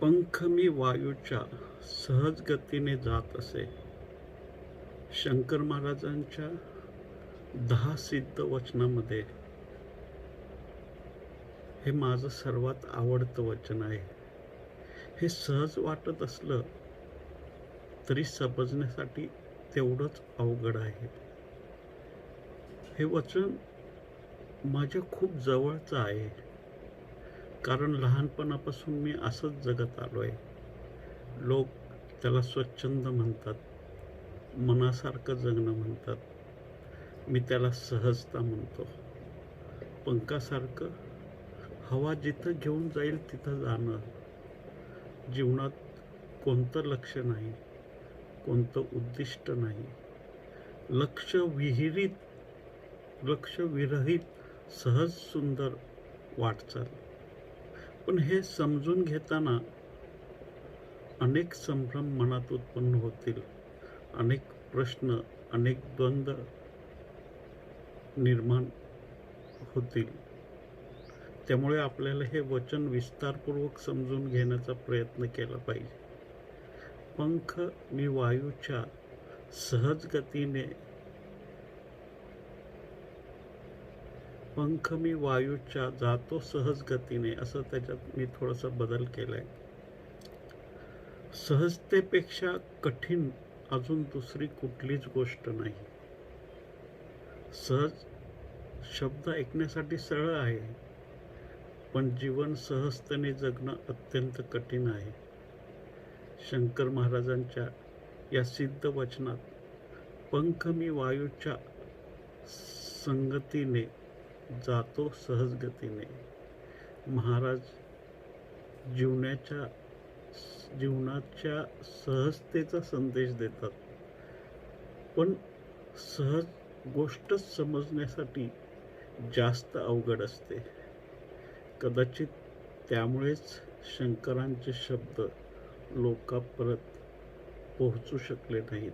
पंख मी वायूच्या सहज गतीने जात असे. शंकर महाराजांच्या 10 सिद्ध वचनामध्ये हे माझं सर्वात आवडतं वचन आहे. हे सहज वाटत असलं तरी समजण्यासाठी तेवढंच अवघड आहे. हे वचन माझ्या खूप जवळचं आहे, कारण लहानपणापासून मी असंच जगत आलो आहे. लोक त्याला स्वच्छंद म्हणतात, मनासारखं जगणं म्हणतात. मी त्याला सहजता म्हणतो. पंखासारखं हवा जिथं घेऊन जाईल तिथं जाणं. जीवनात कोणतं लक्ष नाही, कोणतं उद्दिष्ट नाही. लक्ष विरहित सहज सुंदर वाटचाल. पण हे समजून घेताना अनेक संभ्रम मनात उत्पन्न होतील, अनेक प्रश्न, अनेक द्वंद्व निर्माण होतील. त्यामुळे आपल्याला हे वचन विस्तारपूर्वक समजून घेण्याचा प्रयत्न केला पाहिजे. पंख मी वायूच्या सहज गतीने पंख मी वायूच्या जातो सहज गतीने, असं त्याच्यात मी थोडासा बदल केलाय. सहजतेपेक्षा कठीण अजून दुसरी कुठलीच गोष्ट नाही. सहज शब्द ऐकण्यासाठी सरळ आहे, पण जीवन सहजतेने जगणं अत्यंत कठीण आहे. शंकर महाराजांच्या या सिद्ध वचनात पंख मी वायूच्या संगतीने जातो सहज गतीने, महाराज जीवनाच्या सहजतेचा संदेश देतात. पण सहज गोष्ट समजण्यासाठी जास्त अवघड असते. कदाचित त्यामुळेच शंकरांचे शब्द लोकांपर्यंत पोहोचू शकले नाहीत,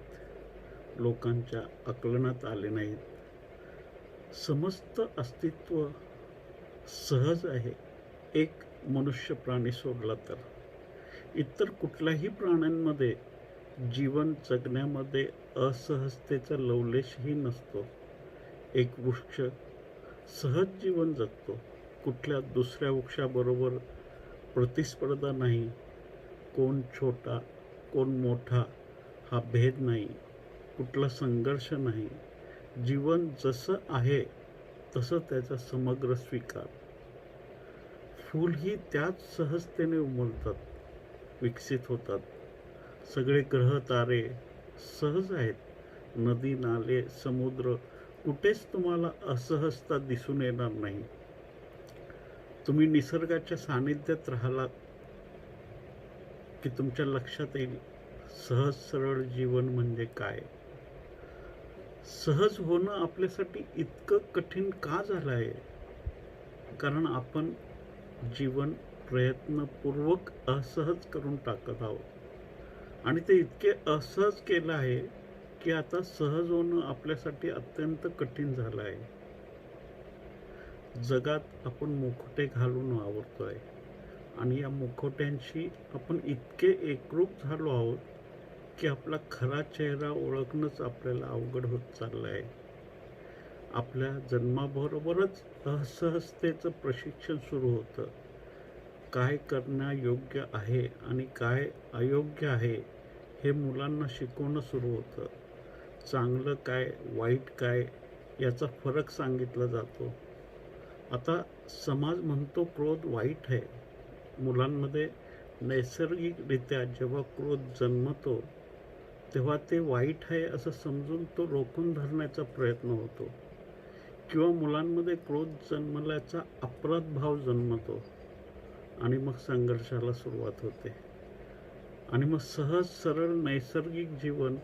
लोकांच्या आकलनात आले नाहीत. समस्त अस्तित्व सहज आहे, एक मनुष्य प्राणी सोडला तर. इतर कुठल्याही प्राण्यांमध्ये जीवन जगण्यामध्ये असहजतेचा लवलेशही नसतो. एक वृक्ष सहज जीवन जगतो. कुठल्या दुसऱ्या वृक्षाबरोबर प्रतिस्पर्धा नाही, कोण छोटा कोण मोठा हा भेद नाही, कुठला संघर्ष नाही. जीवन जसं आहे तसं त्याचा समग्र स्वीकार. फूलही त्याच सहजतेने उमलतात, विकसित होतात. सगळे ग्रह तारे सहज आहेत. नदी नाले समुद्र कुठेच तुम्हाला असहजता दिसून येणार नाही. तुम्ही निसर्गाच्या सानिध्यात राहिलात की तुमच्या लक्षात येईल सहज सरळ जीवन म्हणजे काय. सहज होणं आपल्यासाठी इतकं कठीण का झालं आहे? कारण आपण जीवन प्रयत्नपूर्वक असहज करून टाकत आहोत, आणि ते इतके असहज केलं आहे की आता सहज होणं आपल्यासाठी अत्यंत कठीण झालं आहे. जगात आपण मुखोटे घालून वावरतोय, आणि या मुखोट्यांशी आपण इतके एकरूप झालो आहोत की आपला खरा चेहरा ओळखणंच आपल्याला अवघड होत चाललं आहे. आपल्या जन्माबरोबरच असहजतेचं प्रशिक्षण सुरू होतं. काय करणं योग्य आहे आणि काय अयोग्य आहे हे मुलांना शिकवणं सुरू होतं. चांगलं काय वाईट काय याचा फरक सांगितला जातो. आता समाज म्हणतो क्रोध वाईट आहे. मुलांमध्ये नैसर्गिकरित्या जेव्हा क्रोध जन्मतो तेव्हा ते वाईट आहे असं समजून तो रोखून धरण्याचा प्रयत्न होतो, किंवा मुलांमध्ये क्रोध जन्मल्याचा अपराध भाव जन्मतो, आणि मग संघर्षाला सुरुवात होते. आणि मग सहज सरळ नैसर्गिक जीवन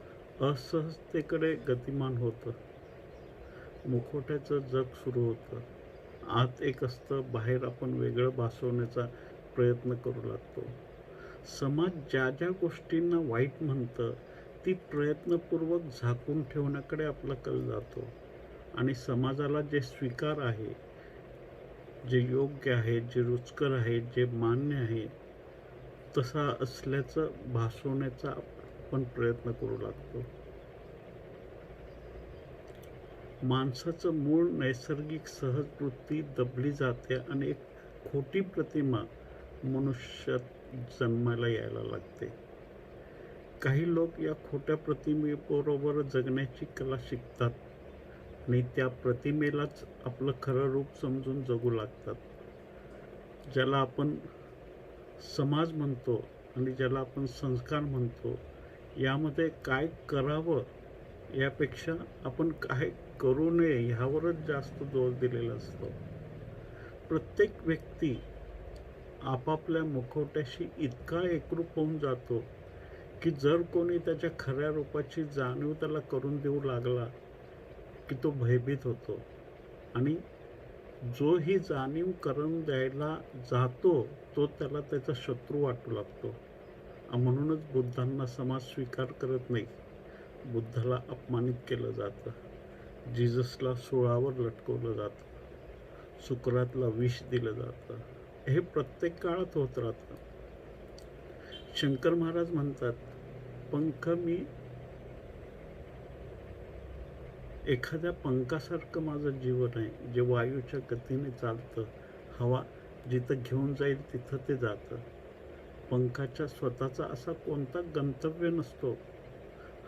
असहजतेकडे गतिमान होतं. मुखोट्याचं जग सुरू होतं. आत एक असतं, बाहेर आपण वेगळं भासवण्याचा प्रयत्न करू लागतो. समाज ज्या ज्या गोष्टींना वाईट म्हणतं ती प्रयत्नपूर्वक झाकून ठेवण्याकडे आपला कल जातो, आणि समाजाला जे स्वीकार आहे, जे योग्य आहे, जे रुचकर आहे, जे मान्य आहे, तसा असल्याचं भासवण्याचा आपण प्रयत्न करू लागतो. माणसाचं मूळ नैसर्गिक सहज वृत्ती दबली जाते आणि एक खोटी प्रतिमा मनुष्यात जन्माला यायला लागते. काही लोक या खोट्या प्रतिमेबरोबर जगण्याची कला शिकतात आणि त्या प्रतिमेलाच आपलं खरं रूप समजून जगू लागतात. ज्याला आपण समाज म्हणतो आणि ज्याला आपण संस्कार म्हणतो, यामध्ये काय करावं यापेक्षा आपण काय करू नये ह्यावरच जास्त जोर दिलेला असतो. प्रत्येक व्यक्ती आपापल्या मुखवट्याशी इतका एकरूप होऊन जातो की जर कोणी त्याच्या खऱ्या रूपाची जाणीव त्याला करून देऊ लागला की तो भयभीत होतो आणि जो ही जाणीव करून द्यायला जातो तो त्याला त्याचा शत्रू वाटू लागतो. म्हणूनच बुद्धांना समाज स्वीकार करत नाही. बुद्धाला अपमानित केलं जातं, जिजसला सुळावर लटकवलं जातं, सुकरातला विष दिलं जातं. हे प्रत्येक काळात होत राहतं. शंकर महाराज म्हणतात, पंख मी एखाद्या पंखासारखं माझं जीवन आहे, जे वायूच्या गतीने चालतं. हवा जिथं घेऊन जाईल तिथं ते जातं. पंखाच्या स्वतःचा असा कोणता गंतव्य नसतो.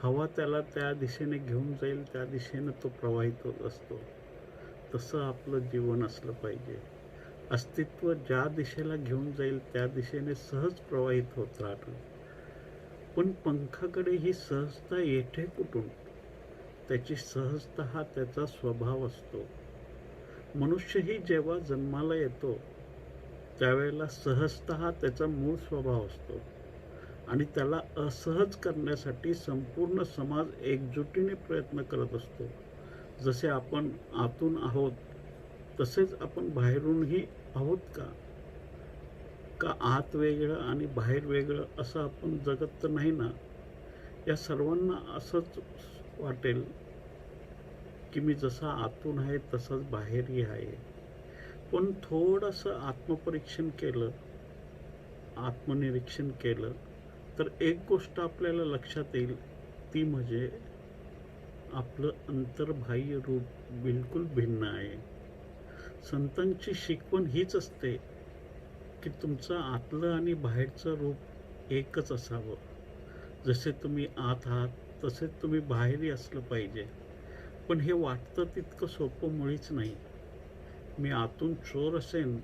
हवा त्याला त्या दिशेने घेऊन जाईल त्या दिशेने तो प्रवाहित होत असतो. तसं आपलं जीवन असलं पाहिजे. अस्तित्व ज्या दिशेला घेऊन जाईल त्या दिशेने सहज प्रवाहित होत राहतं. पण पंखाकडे ही सहजता येते कुठून? त्याची सहजता हा त्याचा स्वभाव असतो. मनुष्यही जेव्हा जन्माला येतो त्यावेळेला सहजता हा त्याचा मूळ स्वभाव असतो आणि त्याला असहज करण्यासाठी संपूर्ण समाज एकजुटीने प्रयत्न करत असतो. जसे आपण आतून आहोत तसेच आपण बाहेरूनही आहोत का आत वेगळं आणि बाहेर वेगळं असं आपण जगत तर नाही ना? या सर्वांना असंच वाटेल की मी जसा आतून आहे तसंच बाहेरही आहे. पण थोडंसं आत्मपरीक्षण केलं, आत्मनिरीक्षण केलं तर एक गोष्ट आपल्याला लक्षात येईल, ती म्हणजे आपलं अंतर्बाह्य रूप बिलकुल भिन्न आहे. संतांची शिकवण हीच असते की तुमचं आतलं आणि बाहेरचं रूप एकच असावं. जसे तुम्ही आत आहात तसेच तुम्ही बाहेरही असलं पाहिजे. पण हे वाटतं तितकं सोपं मुळीच नाही. मी आतून चोर असेन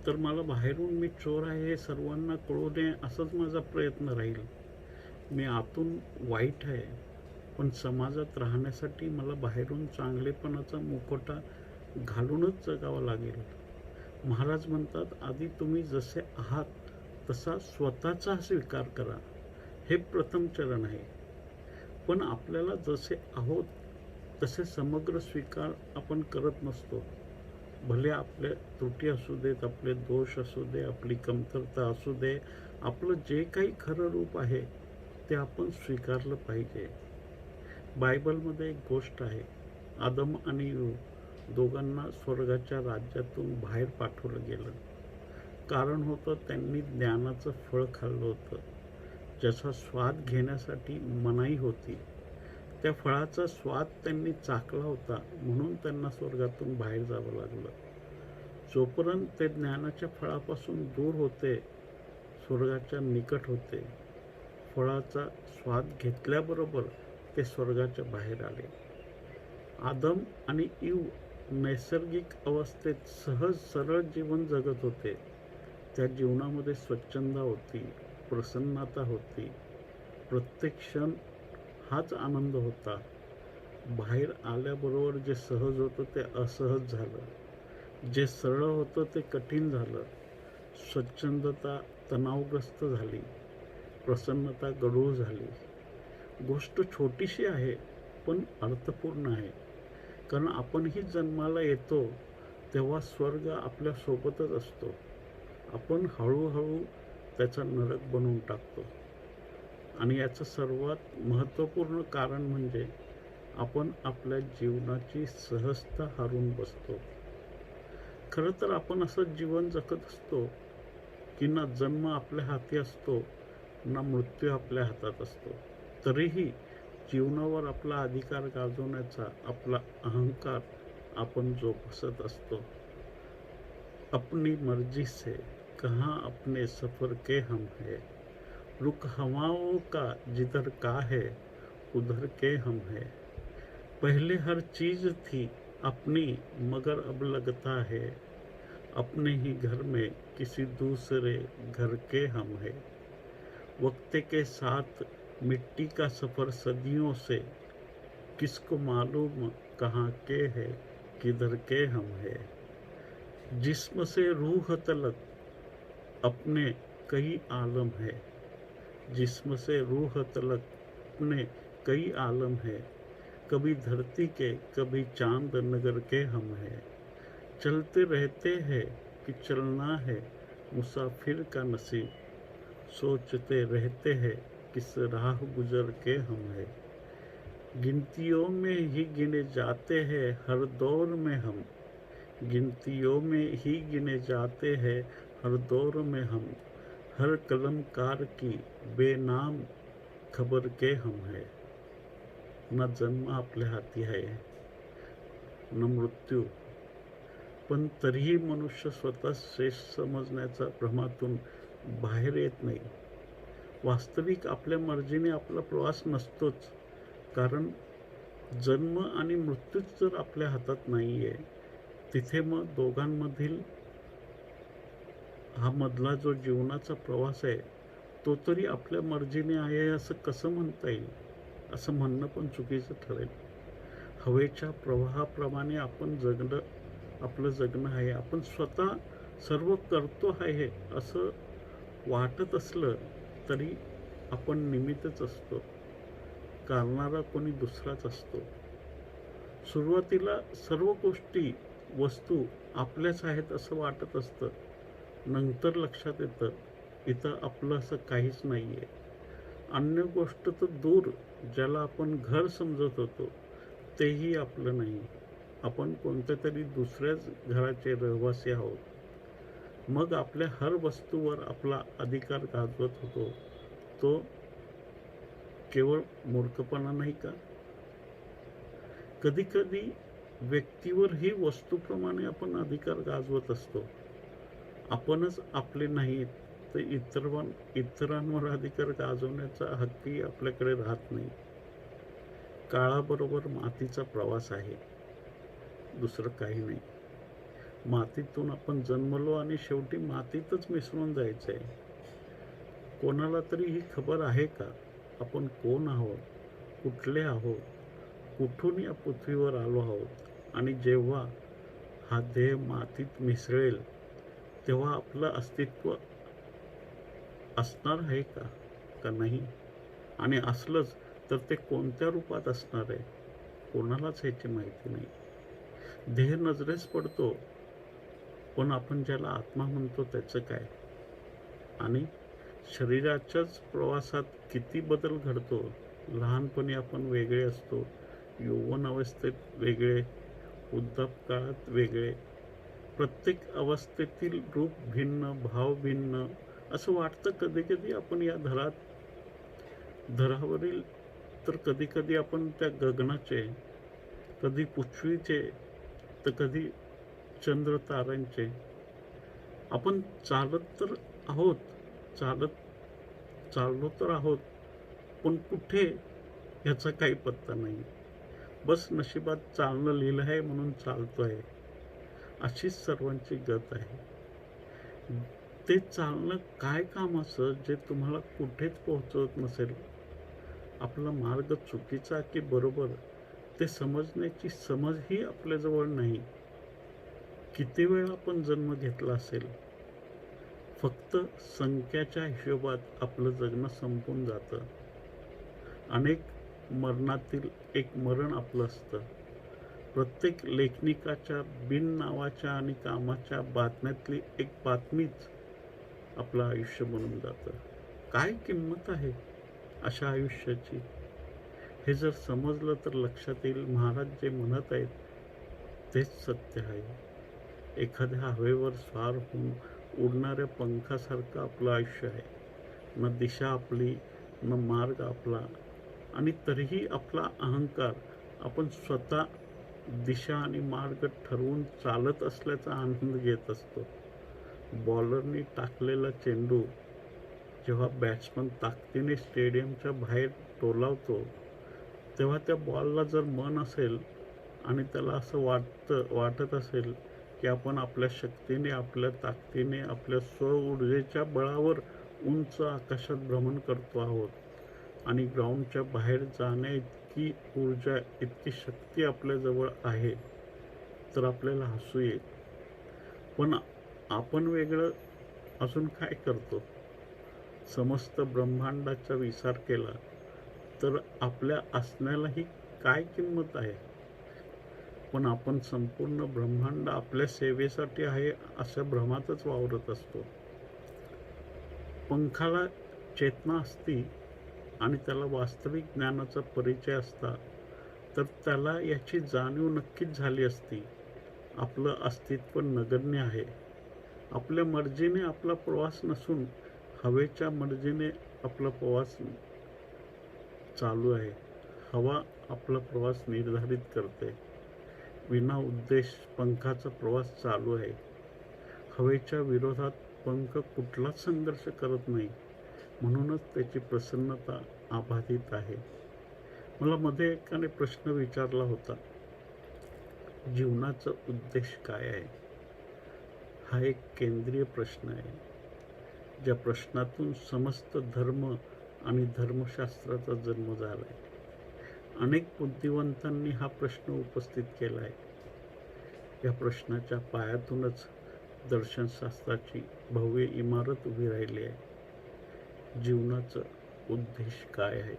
तर मला बाहेरून मी चोर आहे हे सर्वांना कळू नये असाच माझा प्रयत्न राहील. मी आतून वाईट आहे पण समाजात राहण्यासाठी मला बाहेरून चांगलेपणाचा मुखवटा घालूनच जगावं लागेल. महाराज म्हणतात, आधी तुम्ही जसे आहात तसा स्वतःचा स्वीकार करा. हे प्रथम चरण आहे. पण आपल्याला जसे आहोत तसे समग्र स्वीकार आपण करत नसतो. भले आपल्या त्रुटी असू देत, आपले दोष असू दे, आपली कमतरता असू दे, आपलं जे काही खरं रूप आहे ते आपण स्वीकारलं पाहिजे. बायबलमध्ये एक गोष्ट आहे, आदम आणि ईव दोघांना स्वर्गाच्या राज्यातून बाहेर पाठवलं गेलं. कारण होतं त्यांनी ज्ञानाचं फळ खाल्लं होतं, ज्याचा स्वाद घेण्यासाठी मनाई होती. त्या फळाचा स्वाद त्यांनी चाखला होता म्हणून त्यांना स्वर्गातून बाहेर जावं लागलं. जोपर्यंत ते ज्ञानाच्या फळापासून दूर होते, स्वर्गाच्या निकट होते, फळाचा स्वाद घेतल्याबरोबर ते स्वर्गाच्या बाहेर आले. आदम आणि ईव नैसर्गिक अवस्थेत सहज सरळ जीवन जगत होते. त्या जीवनामध्ये स्वच्छंदा होती, प्रसन्नता होती. प्रत्येक क्षण हाच आनंद होता. बाहेर आल्याबरोबर जे सहज होतं ते असहज झालं, जे सरळ होतं ते कठीण झालं. स्वच्छंदता तणावग्रस्त झाली, प्रसन्नता गढूळ झाली. गोष्ट छोटीशी आहे पण अर्थपूर्ण आहे. कारण आपणही जन्माला येतो तेव्हा स्वर्ग आपल्या सोबतच असतो. आपण हळूहळू त्याचा नरक बनवून टाकतो. आणि याचं सर्वात महत्त्वपूर्ण कारण म्हणजे आपण आपल्या जीवनाची सहजता हरवून बसतो. खरं तर आपण असं जीवन जगत असतो की ना जन्म आपल्या हाती असतो ना मृत्यू आपल्या हातात असतो. तरीही जीवनावर आपला अधिकार गाजवण्याचा आपला अहंकार आपण जोपासत असतो. अपनी मर्जी से कहाँ अपने सफर के हम है, रुख हवाओं का जिधर का है उधर के हम है. पहले हर चीज थी अपनी मगर अब लगता है अपने ही घर में किसी दूसरे घर के हम है. वक्त के साथ मिट्टी का सफर सदियों से किसको मालूम कहाँ के है किधर के हम है. जिस्म से रूह तलक अपने कई आलम है, जिस्म से रूह तलक अपने कई आलम है. कभी धरती के कभी चांद नगर के हम है. चलते रहते हैं कि चलना है मुसाफिर का नसीब, सोचते रहते हैं किस राह गुजर के हम है. गिनतियों में ही गिने जाते हैं हर दौर में हम, गिनतियों में ही गिने जाते हैं हर दौर में हम. हर कलमकार की बेनाम खबर के हम है. न जन्म आपल्या हाती आहे न मृत्यू, पण तरीही मनुष्य स्वतः श्रेष्ठ समजण्याच्या भ्रमातून बाहेर येत नाही. वास्तविक आपल्या मर्जीने आपला प्रवास नसतोच, कारण जन्म आणि मृत्यूच जर आपल्या हातात नाही आहे, तिथे मग दोघांमधील हा मधला जो जीवनाचा प्रवास आहे तो तरी आपल्या मर्जीने आहे असं कसं म्हणता येईल. असं म्हणणं पण चुकीचं ठरेल. हवेच्या प्रवाहाप्रमाणे आपण जगणं आपलं जगणं आहे. आपण स्वतः सर्व करतो आहे असं वाटत असलं तरी आपण निमित्तच असतो, करणारा कोणी दुसराच असतो. सुरुवातीला सर्व गोष्टी वस्तू आपल्याच आहेत असं वाटत असतं. नंतर लक्षात येतं इथं आपलं असं काहीच नाही आहे. अन्य गोष्ट तर दूर, ज्याला आपण घर समजत होतो तेही आपलं नाही. आपण कोणत्या तरी दुसऱ्याच घराचे रहिवासी आहोत. मग आपल्या हर वस्तूवर आपला अधिकार गाजवत होतो. तो केवळ मूर्खपणा नाही का? कधी कधी व्यक्तीवर ही वस्तूप्रमाणे आपण अधिकार गाजवत असतो. आपणच आपले नाहीत तर इतरांवर अधिकार गाजवण्याचा हक्कही आपल्याकडे राहत नाही. काळाबरोबर मातीचा प्रवास आहे, दुसरं काही नाही. मातीतून आपण जन्मलो आणि शेवटी मातीतच मिसळून जायचं आहे. कोणाला तरी ही खबर आहे का आपण कोण आहोत, कुठले आहोत, कुठून या पृथ्वीवर आलो आहोत. आणि जेव्हा हा देह मातीत मिसळेल तेव्हा आपलं अस्तित्व असणार आहे का नाही. आणि असलंच तर ते कोणत्या रूपात असणार आहे कोणालाच ह्याची माहिती नाही. देह नजरेस पडतो, पण आपण ज्याला आत्मा म्हणतो त्याचं काय. आणि शरीराच्याच प्रवासात किती बदल घडतो. लहानपणी आपण वेगळे असतो, यौवन अवस्थेत वेगळे, वृद्धापकाळात वेगळे. प्रत्येक अवस्थेतील रूप भिन्न, भाव भिन्न. असं वाटतं कधी कधी आपण या धरावरील तर कधी कधी आपण त्या गगनाचे, कधी पृथ्वीचे तर कधी चंद्र ताऱ्यांचे. आपण चालत तर आहोत, चाललो तर आहोत, पण कुठे ह्याचा काही पत्ता नाही. बस नशिबात चालणं लिहिलं आहे म्हणून चालतो आहे, अशीच सर्वांची गत आहे. ते चालणं काय कामाचं जे तुम्हाला कुठेच पोहोचवत नसेल. आपला मार्ग चुकीचा की बरोबर ते समजण्याची समजही आपल्याजवळ नाही. किती वेळा आपण जन्म घेतला असेल. फक्त संख्याच्या हिशोबात आपलं जगणं संपून जातं. अनेक मरणातील एक मरण आपलं असतं. प्रत्येक लेखनिकाच्या बिन नावाच्या आणि कामाच्या बातम्यातली एक बातमीच आपलं आयुष्य बनून जातं. काय किंमत आहे अशा आयुष्याची. हे जर समजलं तर लक्षात येईल महाराज जे म्हणत आहेत तेच सत्य आहे. एखाद्या हवेवर स्वार होऊन उडणाऱ्या पंखासारखं आपलं आयुष्य आहे. न दिशा आपली, न मार्ग आपला, आणि तरीही आपला अहंकार आपण स्वतः दिशा आणि मार्ग ठरवून चालत असल्याचा आनंद घेत असतो. बॉलरनी टाकलेला चेंडू जेव्हा बॅट्समन ताकदीने स्टेडियमच्या बाहेर टोलावतो, तेव्हा त्या बॉलला जर मन असेल आणि त्याला असं वाटत असेल की आपण आपल्या शक्तीने, आपल्या ताकदीने, आपल्या ऊर्जेच्या बळावर उंच आकाशात भ्रमण करतो आहोत आणि ग्राउंडच्या बाहेर जाण्याइतकी ऊर्जा, इतकी शक्ती आपल्याजवळ आहे, तर आपल्याला हसू येईल. पण आपण वेगळं अजून काय करतो? समस्त ब्रह्मांडाचा विचार केला तर आपल्या असण्यालाही काय किंमत आहे? पण आपण संपूर्ण ब्रह्मांड आपल्या सेवेसाठी आहे अशा भ्रमातच वावरत असतो. पंखाला चेतना असती आणि त्याला वास्तविक ज्ञानाचा परिचय असता, तर त्याला याची जाणीव नक्कीच झाली असती. आपलं अस्तित्व नगण्य आहे. आपल्या मर्जीने आपला प्रवास नसून हवेच्या मर्जीने आपला प्रवास चालू आहे. हवा आपला प्रवास निर्धारित करते. विना उद्देश पंखाचा प्रवास चालू आहे. हवेच्या विरोधात पंख कुठलाच संघर्ष करत नाही, म्हणूनच त्याची प्रसन्नता अबाधित आहे. मला मध्ये एकाने प्रश्न विचारला होता, जीवनाचा उद्देश काय आहे? हा एक केंद्रीय प्रश्न आहे. ज्या प्रश्नातून समस्त धर्म आणि धर्मशास्त्राचा जन्म झाला आहे. अनेक बुद्धिवंतांनी हा प्रश्न उपस्थित केला आहे. या प्रश्नाच्या पायातूनच दर्शनशास्त्राची भव्य इमारत उभी राहिली आहे. जीवनाचं उद्देश काय आहे?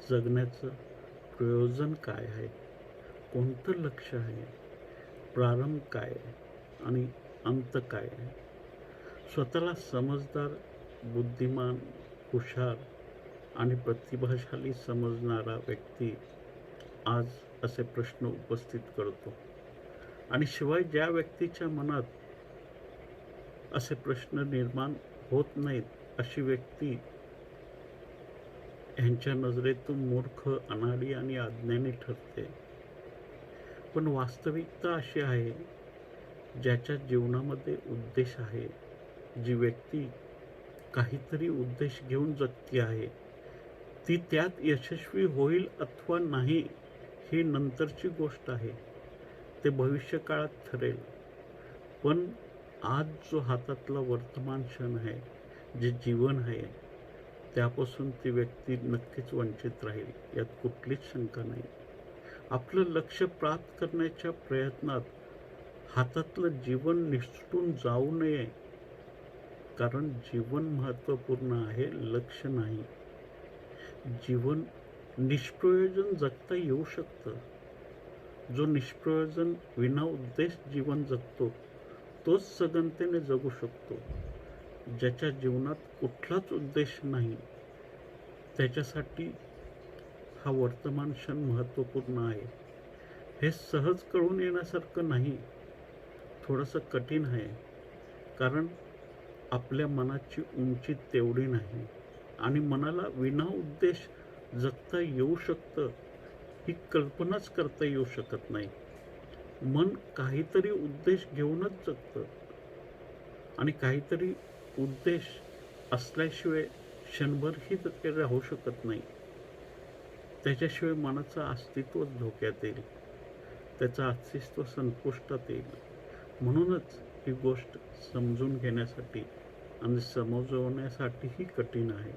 जगण्याचं प्रयोजन काय आहे? कोणतं लक्ष्य आहे? प्रारंभ काय आहे आणि अंत काय आहे? स्वतःला समजदार, बुद्धिमान, हुशार आणि प्रतिभाशाली समजणारा व्यक्ती आज असे प्रश्न उपस्थित करतो. आणि शिवाय ज्या व्यक्तीच्या मनात असे प्रश्न निर्माण होत नाहीत, अशी व्यक्ती ह्यांच्या नजरेतून मूर्ख, अनाडी आणि अज्ञानी ठरते. पण वास्तविकता अशी आहे, ज्याच्या जीवनामध्ये उद्देश आहे, जी व्यक्ती काहीतरी उद्देश घेऊन जगती आहे, ती त्यात यशस्वी होईल अथवा नाही ही नंतरची गोष्ट आहे. ते भविष्यकाळात ठरेल. पण आज जो हातातला वर्तमान क्षण आहे, जे जीवन आहे, त्यापासून ती व्यक्ती नक्कीच वंचित राहील, यात कुठलीच शंका नाही. आपलं लक्ष्य प्राप्त करण्याच्या प्रयत्नात हातातलं जीवन निसटून जाऊ नये, कारण जीवन महत्त्वपूर्ण आहे, लक्ष्य नाही. जीवन निष्प्रयोजन जगता येऊ शकतं. जो निष्प्रयोजन विना उद्देश जीवन जगतो, तोच सघनतेने जगू शकतो. ज्याच्या जीवनात कुठलाच उद्देश नाही, त्याच्यासाठी हा वर्तमान क्षण महत्त्वपूर्ण आहे. हे सहज कळून येण्यासारखं नाही, थोडंसं कठीण आहे, कारण आपल्या मनाची उंची तेवढी नाही आणि मनाला विना उद्देश जगता येऊ शकतं ही कल्पनाच करता येऊ शकत नाही. मन काहीतरी उद्देश घेऊनच जगतं आणि काहीतरी उद्देश असल्याशिवाय क्षणभरही ते राहू शकत नाही. त्याच्याशिवाय मनाचं अस्तित्व धोक्यात येईल, त्याचं अस्तित्व संपुष्टात येईल. म्हणूनच ही गोष्ट समजून घेण्यासाठी आणि समजवण्यासाठीही कठीण आहे.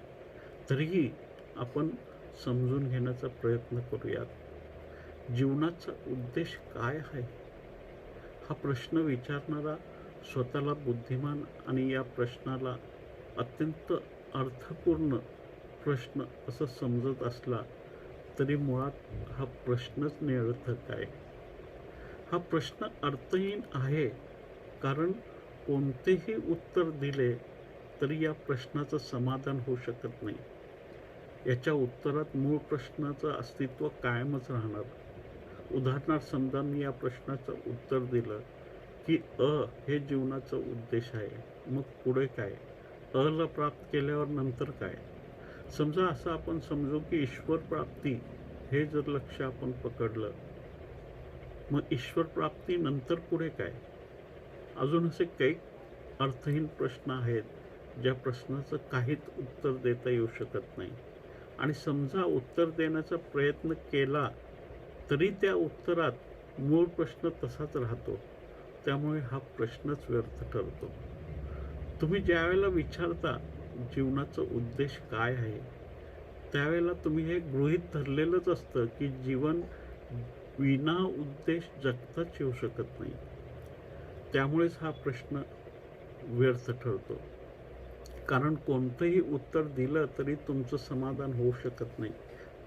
तरीही आपण समजून घेण्याचा प्रयत्न करूयात. जीवनाचा उद्देश काय आहे? हा प्रश्न विचारणारा स्वतःला बुद्धिमान आणि या प्रश्नाला अत्यंत अर्थपूर्ण प्रश्न असं समजत असला तरी मुळात हा प्रश्नच निरर्थक आहे. हा प्रश्न अर्थहीन आहे, कारण कोणतेही उत्तर दिले तरी या प्रश्नाचं समाधान होऊ शकत नाही. याच्या उत्तरात मूळ प्रश्नाचं अस्तित्व कायमच राहणार. उदाहरणार्थ समजा मी या प्रश्नाचं उत्तर दिलं की हे जीवनाचा उद्देश आहे. मग पुढे काय? ला प्राप्त केल्यावर नंतर काय? समजा असं आपण समजू की ईश्वर प्राप्ती हे जर लक्ष्य आपण पकडलं, मग ईश्वर प्राप्ती नंतर पुढे काय? अजून असे काही अर्थहीन प्रश्न आहेत, ज्या प्रश्नाचं काहीच उत्तर देता येऊ शकत नाही. आणि समजा उत्तर देण्याचा प्रयत्न केला तरी त्या उत्तरात मूळ प्रश्न तसाच राहतो. त्यामुळे हा प्रश्नच व्यर्थ ठरतो. तुम्ही ज्यावेळेला विचारता जीवनाचा उद्देश काय आहे, त्यावेळेला तुम्ही हे गृहीत धरलेलंच असतं की जीवन विना उद्देश जगताच येऊ शकत नाही. त्यामुळेच हा प्रश्न व्यर्थ ठरतो. कारण कोणतंही उत्तर दिलं तरी तुमचं समाधान होऊ शकत नाही.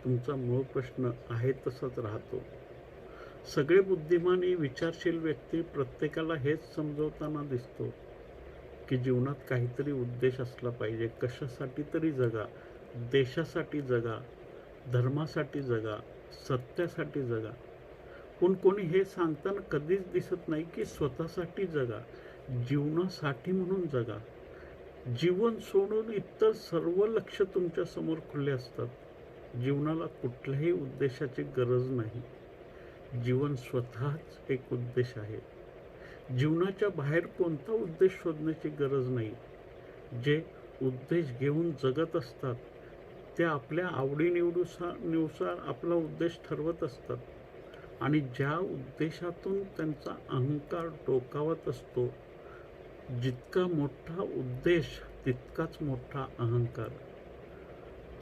तुमचा मूळ प्रश्न आहे तसाच राहतो. सगळे बुद्धिमानी विचारशील व्यक्ती प्रत्येकाला हेच समजवताना दिसतो की जीवनात काहीतरी उद्देश असला पाहिजे. कशासाठी तरी जगा, देशासाठी जगा, धर्मासाठी जगा, सत्यासाठी जगा. पण कोणी हे सांगताना कधीच दिसत नाही की स्वतःसाठी जगा, जीवनासाठी म्हणून जगा. जीवन सोडून इतर सर्व लक्ष तुमच्या समोर खुले असतात. जीवनाला कुठल्याही उद्देशाची गरज नाही. जीवन स्वतःच एक उद्देश आहे. जीवनाच्या बाहेर कोणता उद्देश शोधण्याची गरज नाही. जे उद्देश घेऊन जगत असतात ते आपल्या आवडीनिवडीनुसार आपला उद्देश ठरवत असतात. आणि ज्या उद्देशातून त्यांचा अहंकार डोकावत असतो, जितका मोठा उद्देश तितकाच मोठा अहंकार.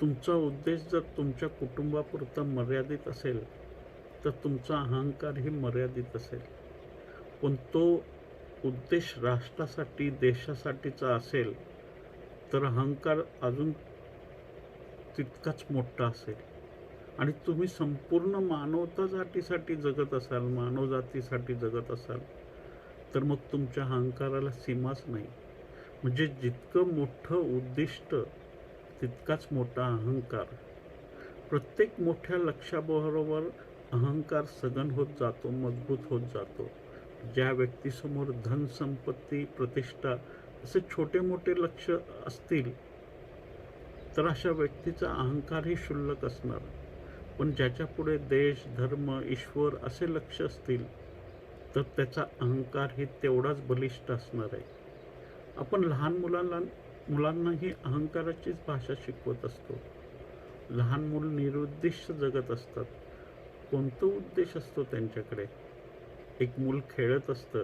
तुमचा उद्देश जर तुमच्या कुटुंबापुरता मर्यादित असेल तर तुमचा अहंकारही मर्यादित असेल. पण तो उद्देश राष्ट्रासाठी, देशासाठीचा असेल तर अहंकार अजून तितकाच मोठा असेल. आणि तुम्ही संपूर्ण मानवतासाठी जगत असाल, मानवजातीसाठी जगत असाल, तर मग तुमच्या अहंकाराला सीमाच नाही. म्हणजे जितकं मोठं उद्दिष्ट तितकाच मोठा अहंकार. प्रत्येक मोठ्या लक्ष्याबरोबर अहंकार सघन होत जातो, मजबूत होत जातो. ज्या व्यक्तीसमोर धन, संपत्ती, प्रतिष्ठा असे छोटे मोठे लक्ष असतील तर अशा व्यक्तीचा अहंकारही क्षुल्लक असणार. पण ज्याच्या पुढे देश, धर्म, ईश्वर असे लक्ष असतील तर त्याचा अहंकार ही तेवढाच बलिष्ठ असणार आहे. आपण लहान मुलांनाही अहंकाराचीच भाषा शिकवत असतो. लहान मूल निरुद्देश जगत असतात. कोणता उद्देश असतो त्यांच्याकडे? एक मूल खेळत असतं,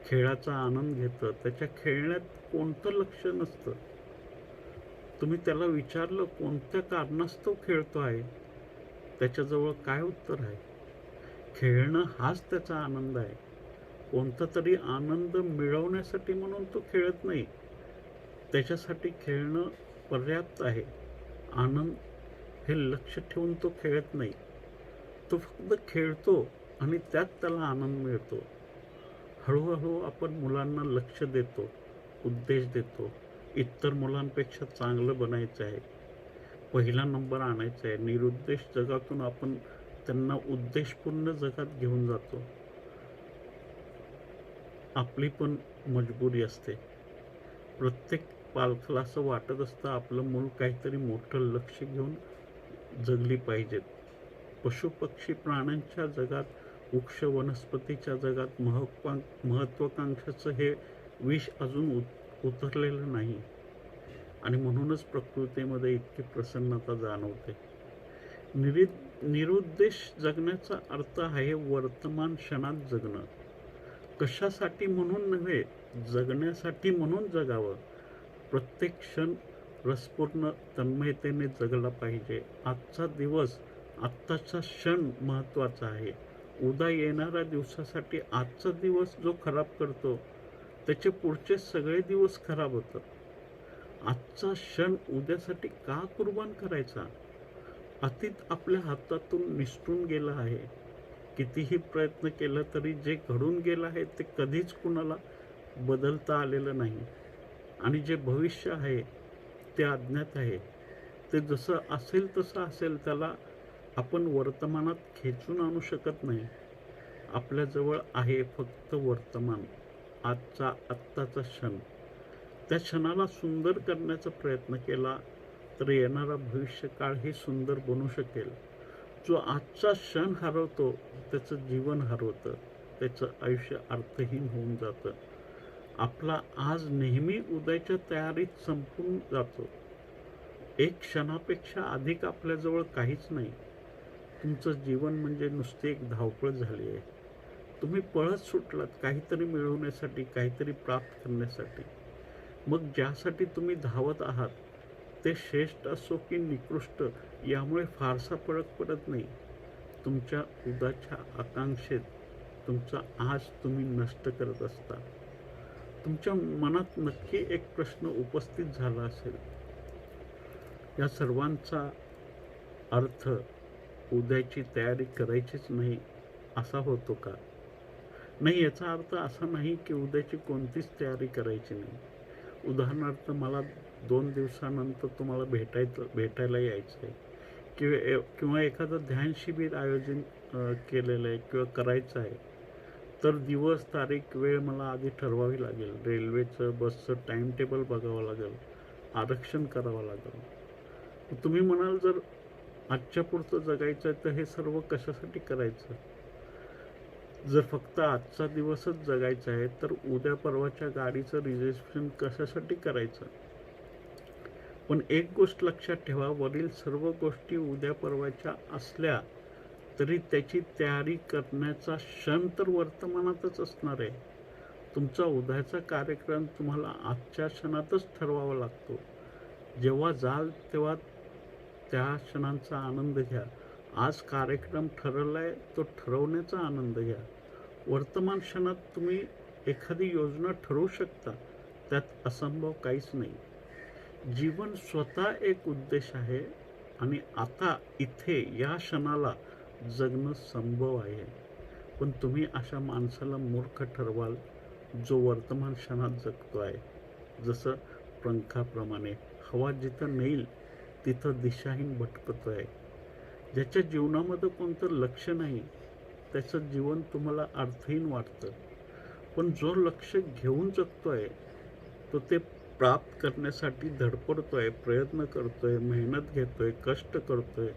खेळाचा आनंद घेतं, त्याच्या खेळण्यात कोणतं लक्ष नसतं. तुम्ही त्याला विचारलं कोणत्या कारणास्तव खेळतो आहे, त्याच्याजवळ काय उत्तर आहे? खेळणं हाच त्याचा आनंद आहे. कोणता तरी आनंद मिळवण्यासाठी म्हणून तो खेळत नाही. त्याच्यासाठी खेळणं पर्याप्त आहे. आनंद हे लक्ष ठेवून तो खेळत नाही. तो फक्त खेळतो आणि त्यात त्याला आनंद मिळतो. हळूहळू आपण मुलांना लक्ष देतो, उद्देश देतो. इतर मुलांपेक्षा चांगलं बनायचं आहे, पहिला नंबर आणायचा आहे. निरुद्देश जगातून आपण त्यांना उद्देशपूर्ण जगात घेऊन जातो. आपली पण मजबुरी असते. प्रत्येक पालकाला असं वाटत असतं आपलं मूल काहीतरी मोठं लक्ष घेऊन जगली पाहिजेत. पशुपक्षी प्राण्यांच्या जगात, वृक्ष वनस्पतीच्या जगात महत्वाकांक्षाचं हे विष अजून उतरलेलं नाही. आणि म्हणूनच प्रकृतीमध्ये इतकी प्रसन्नता जाणवते. निरुद्देश जगण्याचा अर्थ आहे वर्तमान क्षणात जगणं. कशासाठी म्हणून नव्हे, जगण्यासाठी म्हणून जगावं. प्रत्येक क्षण रसपूर्ण तन्मयतेने जगला पाहिजे. आजचा दिवस, आत्ताचा क्षण महत्त्वाचा आहे. उद्या येणाऱ्या दिवसासाठी आजचा दिवस जो खराब करतो त्याचे पुढचे सगळे दिवस खराब होतात. आजचा क्षण उद्यासाठी का कुर्बान करायचा? अतीत आपल्या हातातून निसटून गेलं आहे. कितीही प्रयत्न केला तरी जे घडून गेलं आहे ते कधीच कुणाला बदलता आलेलं नाही. आणि जे भविष्य आहे ते अज्ञात आहे. ते जसं असेल तसं असेल, त्याला आपण वर्तमानात खेचून आणू शकत नाही. आपल्याजवळ आहे फक्त वर्तमान, आत्ताचा क्षण. त्या क्षणाला सुंदर करण्याचा प्रयत्न केला तर येणारा भविष्यकाळही सुंदर बनू शकेल. जो आजचा क्षण हरवतो त्याचं जीवन हरवतं, त्याचं आयुष्य अर्थहीन होऊन जातं. आपला आज नेहमी उद्याच्या तयारीत संपून जातो. एक क्षणापेक्षा अधिक आपल्याजवळ काहीच नाही. तुमचं जीवन म्हणजे नुसती एक धावपळ झाली आहे. तुम्ही पळत सुटलात काहीतरी मिळवण्यासाठी, काहीतरी प्राप्त करण्यासाठी. मग ज्यासाठी तुम्ही धावत आहात ते श्रेष्ठ असो की निकृष्ट यामुळे फारसा फरक पडत नाही. तुमच्या उद्याच्या आकांक्षेत तुमचा आज तुम्ही नष्ट करत असता. तुमच्या मनात नक्की एक प्रश्न उपस्थित झाला असेल, या सर्वांचा अर्थ उद्याची तयारी करायचीच नाही असा होतो का? नाही, याचा अर्थ असा नाही की उद्याची कोणतीच तयारी करायची नाही. उदाहरणार्थ, मला 2 दिवसानंतर तुम्हाला भेटायला यायचं आहे किंवा एखादं ध्यान शिबिर आयोजित केलेलं आहे किंवा करायचं आहे, तर दिवस, तारीख, वेळ मला आधी ठरवावी लागेल. रेल्वेचं, बसचं टाईम टेबल बघावं लागेल, आरक्षण करावं लागेल. तुम्ही म्हणाल, जर आजच्या पुरतं जगायचं आहे तर हे सर्व कशासाठी करायचं? जर फक्त आजचा दिवसच जगायचा आहे तर उद्या परवाच्या गाडीचं रिझर्वेशन कशासाठी करायचं? पण एक गोष्ट लक्षात ठेवा, वरील सर्व गोष्टी उद्या परवाच्या असल्या तरी त्याची तयारी करण्याचा क्षण तर वर्तमानातच असणार आहे. तुमचा उद्याचा कार्यक्रम तुम्हाला आजच्या क्षणातच ठरवावा लागतो. जेव्हा जाल तेव्हा त्या क्षणांचा आनंद घ्या. आज कार्यक्रम ठरवलाय तो ठरवण्याचा आनंद घ्या. वर्तमान क्षणात तुम्ही एखादी योजना ठरवू शकता, त्यात असंभव काहीच नाही. जीवन स्वतः एक उद्देश आहे आणि आता इथे या क्षणाला जगणं संभव आहे. पण तुम्ही अशा माणसाला मूर्ख ठरवाल जो वर्तमान क्षणात जगतो आहे. जसं पंखाप्रमाणे हवा जिथं नेईल तिथं दिशाहीन भटकतो आहे. ज्याच्या जीवनामध्ये कोणतं लक्ष नाही त्याचं जीवन तुम्हाला अर्थहीन वाटतं. पण जो लक्ष घेऊन जगतोय, तो ते प्राप्त करण्यासाठी धडपडतोय, प्रयत्न करतोय, मेहनत घेतोय, कष्ट करतोय.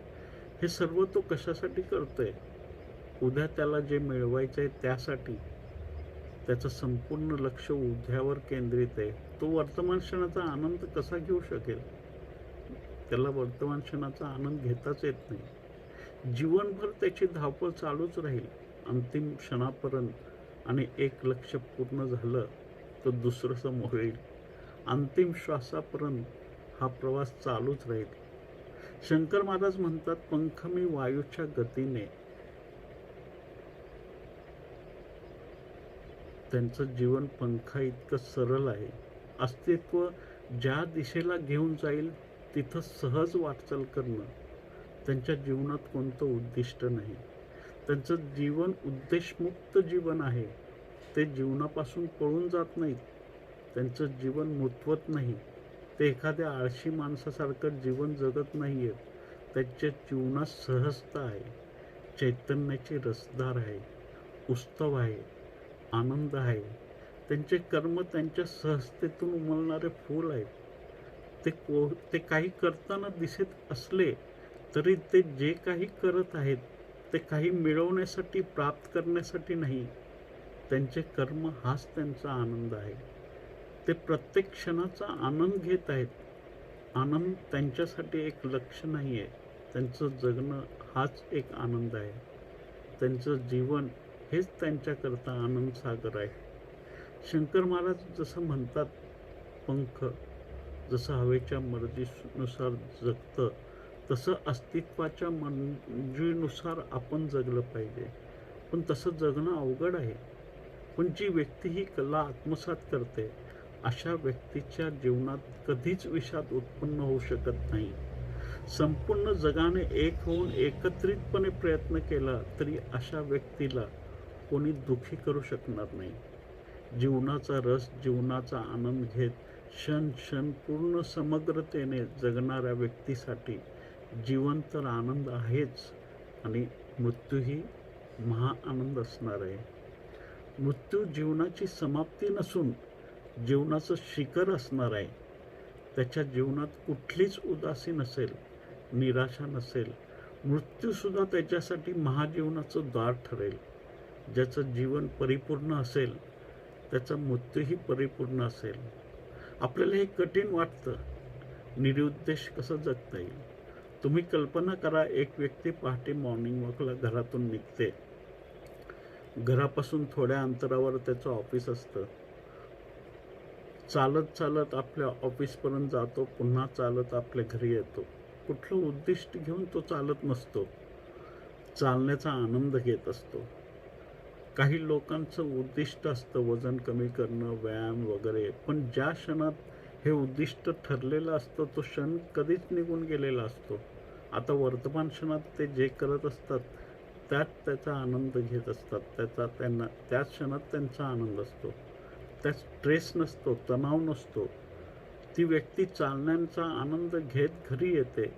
हे सर्व तो कशासाठी करतोय? उद्या त्याला जे मिळवायचं आहे त्यासाठी. त्याचं संपूर्ण लक्ष उद्यावर केंद्रित आहे. तो वर्तमान क्षणाचा आनंद कसा घेऊ शकेल? त्याला वर्तमान क्षणाचा आनंद घेताच येत नाही. जीवनभर त्याची धावपळ चालूच राहील अंतिम क्षणापर्यंत. आणि एक लक्ष पूर्ण झालं तर दुसरं समोर येईल. अंतिम श्वासापर्यंत हा प्रवास चालूच राहील. शंकर महाराज म्हणतात, पंख मी वायूच्या गतीने. त्यांचं जीवन पंखा इतकं सरळ आहे. अस्तित्व ज्या दिशेला घेऊन जाईल तिथं सहज वाटचाल करणं. त्यांच्या जीवनात कोणतं उद्दिष्ट नाही. त्यांचं जीवन उद्देशमुक्त जीवन आहे. ते जीवनापासून पळून जात नाहीत. त्यांचं जीवन मुतवत नाही. ते एखाद्या आळशी माणसासारखं जीवन जगत नाही आहेत. त्यांच्या जीवनात सहजता आहे, चैतन्याची रसधार आहे, उत्सव आहे, आनंद आहे. त्यांचे कर्म त्यांच्या सहजतेतून उमलणारे फूल आहेत. ते काही करताना दिसत असले तरी ते जे काही करत आहेत ते काही मिळवण्यासाठी, प्राप्त करण्यासाठी नाही. त्यांचे कर्म हाच त्यांचा आनंद आहे. ते प्रत्येक क्षणाचा आनंद घेत आहेत. आनंद त्यांच्यासाठी एक लक्ष्य नाही आहे. त्यांचं जगणं हाच एक आनंद आहे. त्यांचं जीवन हेच त्यांच्याकरता आनंद सागर आहे. शंकर महाराज जसं म्हणतात, पंख जसं हवेच्या मर्जीनुसार जगतं तसं अस्तित्वाच्या मंजुरीनुसार आपण जगलं पाहिजे. पण तसं जगणं अवघड आहे. पण जी व्यक्ती ही कला आत्मसात करते अशा व्यक्तीच्या जीवनात कधीच विषाद उत्पन्न होऊ शकत नाही. संपूर्ण जगाने एक होऊन एकत्रितपणे प्रयत्न केला तरी अशा व्यक्तीला कोणी दुःखी करू शकणार नाही. जीवनाचा रस, जीवनाचा आनंद घेत क्षण क्षण पूर्ण समग्रतेने जगणाऱ्या व्यक्तीसाठी जीवन तर आनंद आहेच आणि मृत्यूही महाआनंद असणार आहे. मृत्यू जीवनाची समाप्ती नसून जीवनाचं शिखर असणार आहे. त्याच्या जीवनात कुठलीच उदासी नसेल, निराशा नसेल. मृत्यूसुद्धा त्याच्यासाठी महाजीवनाचं द्वार ठरेल. ज्याचं जीवन परिपूर्ण असेल त्याचा मृत्यूही परिपूर्ण असेल. आपल्याला हे कठीण वाटतं, निरुद्देश कसं जगता येईल. तुम्ही कल्पना करा, एक व्यक्ती पहाटे मॉर्निंग वॉकला घरातून निघते. घरापासून थोड्या अंतरावर त्याचं ऑफिस असतं. चालत चालत आपल्या ऑफिसपर्यंत जातो, पुन्हा चालत आपल्या घरी येतो. कुठलं उद्दिष्ट घेऊन तो चालत नसतो, चालण्याचा आनंद घेत असतो. काही लोकांचं उद्दिष्ट असतं वजन कमी करणं, व्यायाम वगैरे, पण ज्या क्षणात हे उद्दिष्ट ठरलेलं असतं तो क्षण कधीच निघून गेलेला असतो. आता वर्तमान क्षणात ते जे करत असतात त्यात त्याचा आनंद घेत असतात. त्याच क्षणात त्यांचा आनंद असतो. त्यात स्ट्रेस नसतो, तणाव नसतो. ती व्यक्ती चालण्याचा आनंद घेत घरी येते.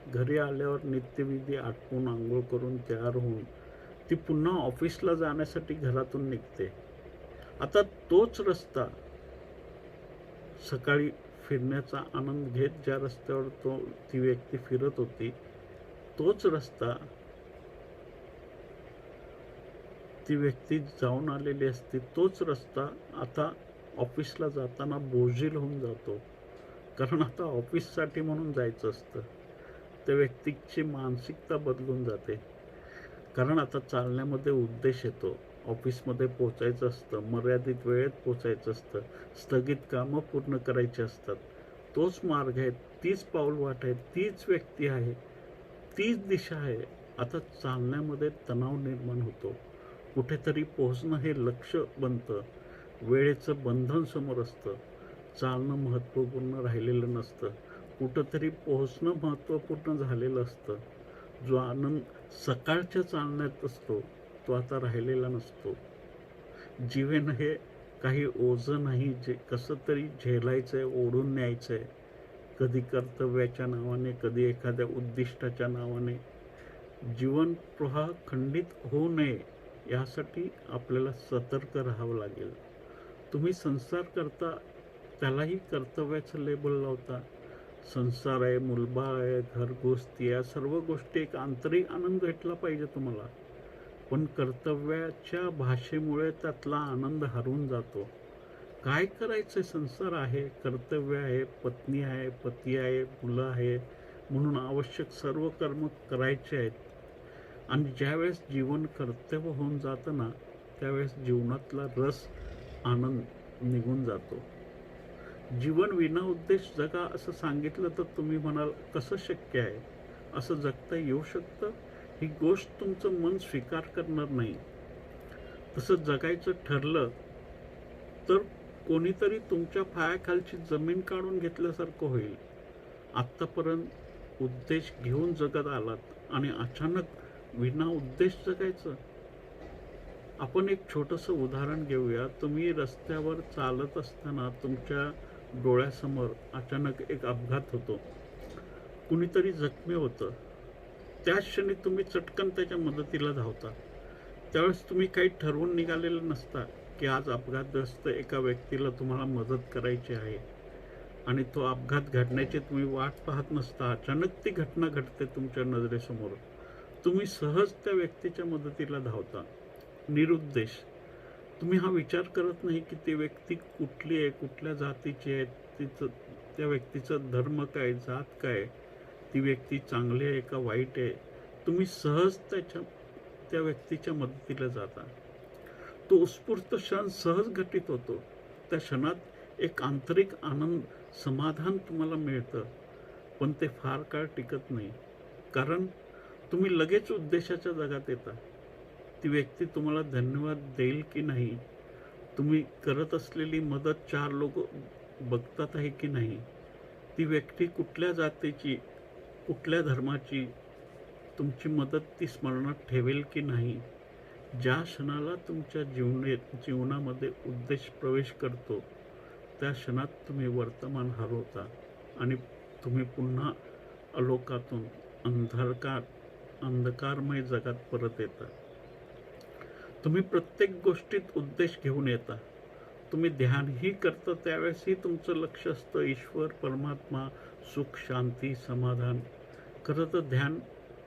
घरी आल्यावर नित्यविधी आटपून आंघोळ करून तयार होऊन ती पुन्हा ऑफिसला जाण्यासाठी घरातून निघते. आता तोच रस्ता सकाळी फिरण्याचा आनंद घेत ज्या रस्त्यावर ती व्यक्ती फिरत होती, तोच रस्ता ती व्यक्ती जाऊन आलेली असते. तोच रस्ता आता ऑफिसला जाताना बोजील होऊन जातो. कारण आता ऑफिससाठी म्हणून जायचं असतं. त्या व्यक्तीची मानसिकता बदलून जाते. कारण आता चालण्यामध्ये उद्देश येतो. ऑफिसमध्ये पोचायचं असतं, मर्यादित वेळेत पोचायचं असतं, स्थगित कामं पूर्ण करायची असतात. तोच मार्ग आहे, तीच पाऊलवाट आहे, तीच व्यक्ती आहे, तीच दिशा आहे. आता चालण्यामध्ये तणाव निर्माण होतो. कुठेतरी पोहोचणं हे लक्ष्य बनतं. वेळेचं बंधन समोर असतं. चालणं महत्त्वपूर्ण राहिलेलं नसतं. कुठंतरी पोहोचणं महत्त्वपूर्ण झालेलं असतं. जो आनंद सकाळच्या चालण्यात असतो तो आता राहिलेला नसतो. जीवन हे काही ओझं नाही, जे कसं तरी झेलायचंय, ओढून न्यायचंय. कधी कर्तव्याच्या नावाने, कधी एखाद्या उद्दिष्टाच्या नावाने. जीवन प्रवाह खंडित होऊ नये यासाठी आपल्याला सतर्क राहावं लागेल. तुम्ही संसार करता, त्यालाही कर्तव्याचं लेबल लावता. संसार आहे, मुलबाळ आहे, घरगृहस्थी, या सर्व गोष्टी एक आंतरिक आनंद भेटला पाहिजे तुम्हाला. पण कर्तव्याच्या भाषेमुळे त्यातला आनंद हरवून जातो. काय करायचं, संसार आहे, कर्तव्य आहे, पत्नी आहे, पती आहे, मुलं आहे, म्हणून आवश्यक सर्व कर्म करायचे आहेत. आणि ज्यावेळेस जीवन कर्तव्य होऊन जातं ना, त्यावेळेस जीवनातला रस, आनंद निघून जातो. जीवन विना उद्देश जगा असं सांगितलं तर तुम्ही म्हणाल, कसं शक्य आहे, असं जगता येऊ शकतं? ही गोष्ट तुमचं मन स्वीकार करणार नाही. तसं जगायचं ठरलं तर कोणीतरी तुमच्या पायाखालची जमीन काढून घेतल्यासारखं होईल. आत्तापर्यंत उद्देश घेऊन जगत आलात आणि अचानक विना उद्देश जगायचं. आपण एक छोटंसं उदाहरण घेऊया. तुम्ही रस्त्यावर चालत असताना तुमच्या डोळ्यासमोर अचानक एक अपघात होतो. कुणीतरी जखमी होतं. त्याच क्षणी तुम्ही चटकन त्याच्या मदतीला धावता. त्यावेळेस तुम्ही काही ठरवून निघालेलं नसता की आज अपघातग्रस्त एका व्यक्तीला तुम्हाला मदत करायची आहे, आणि तो अपघात घडण्याची तुम्ही वाट पाहत नसता. अचानक ती घटना घडते तुमच्या नजरेसमोर. तुम्ही सहज त्या व्यक्तीच्या मदतीला धावता, निरुद्देश. तुम्ही हा विचार करत नाही की ती व्यक्ती कुठली आहे, कुठल्या जातीची आहे, त्या व्यक्तीचा धर्म काय, जात काय, ती व्यक्ती चांगली आहे का वाईट आहे. तुम्ही सहज त्या व्यक्तीच्या मदतीला जाता. तो उत्स्फूर्त क्षण सहज घटित होतो. त्या क्षणात एक आंतरिक आनंद, समाधान तुम्हाला मिळतं. पण ते फार काळ टिकत नाही, कारण तुम्ही लगेच उद्देशाच्या जगात येता. ती व्यक्ती तुम्हाला धन्यवाद देईल की नाही, तुम्ही करत असलेली मदत 4 लोक बघतात आहे की नाही, ती व्यक्ती कुठल्या जातीची, कुठल्या धर्माची, तुमची मदत ती स्मरणात ठेवेल की नाही. ज्या क्षणाला तुमच्या जीवनामध्ये उद्देश प्रवेश करतो त्या क्षणात तुम्ही वर्तमान हरवता आणि तुम्ही पुन्हा अलोकातून अंधकारमय जगात परत येता. तुम्ही प्रत्येक गोष्टीत उद्देश घेऊन येता. तुम्ही ध्यानही करता त्यावेळेसही तुमचं लक्ष असतं ईश्वर, परमात्मा, सुख, शांती, समाधान. खरं तर ध्यान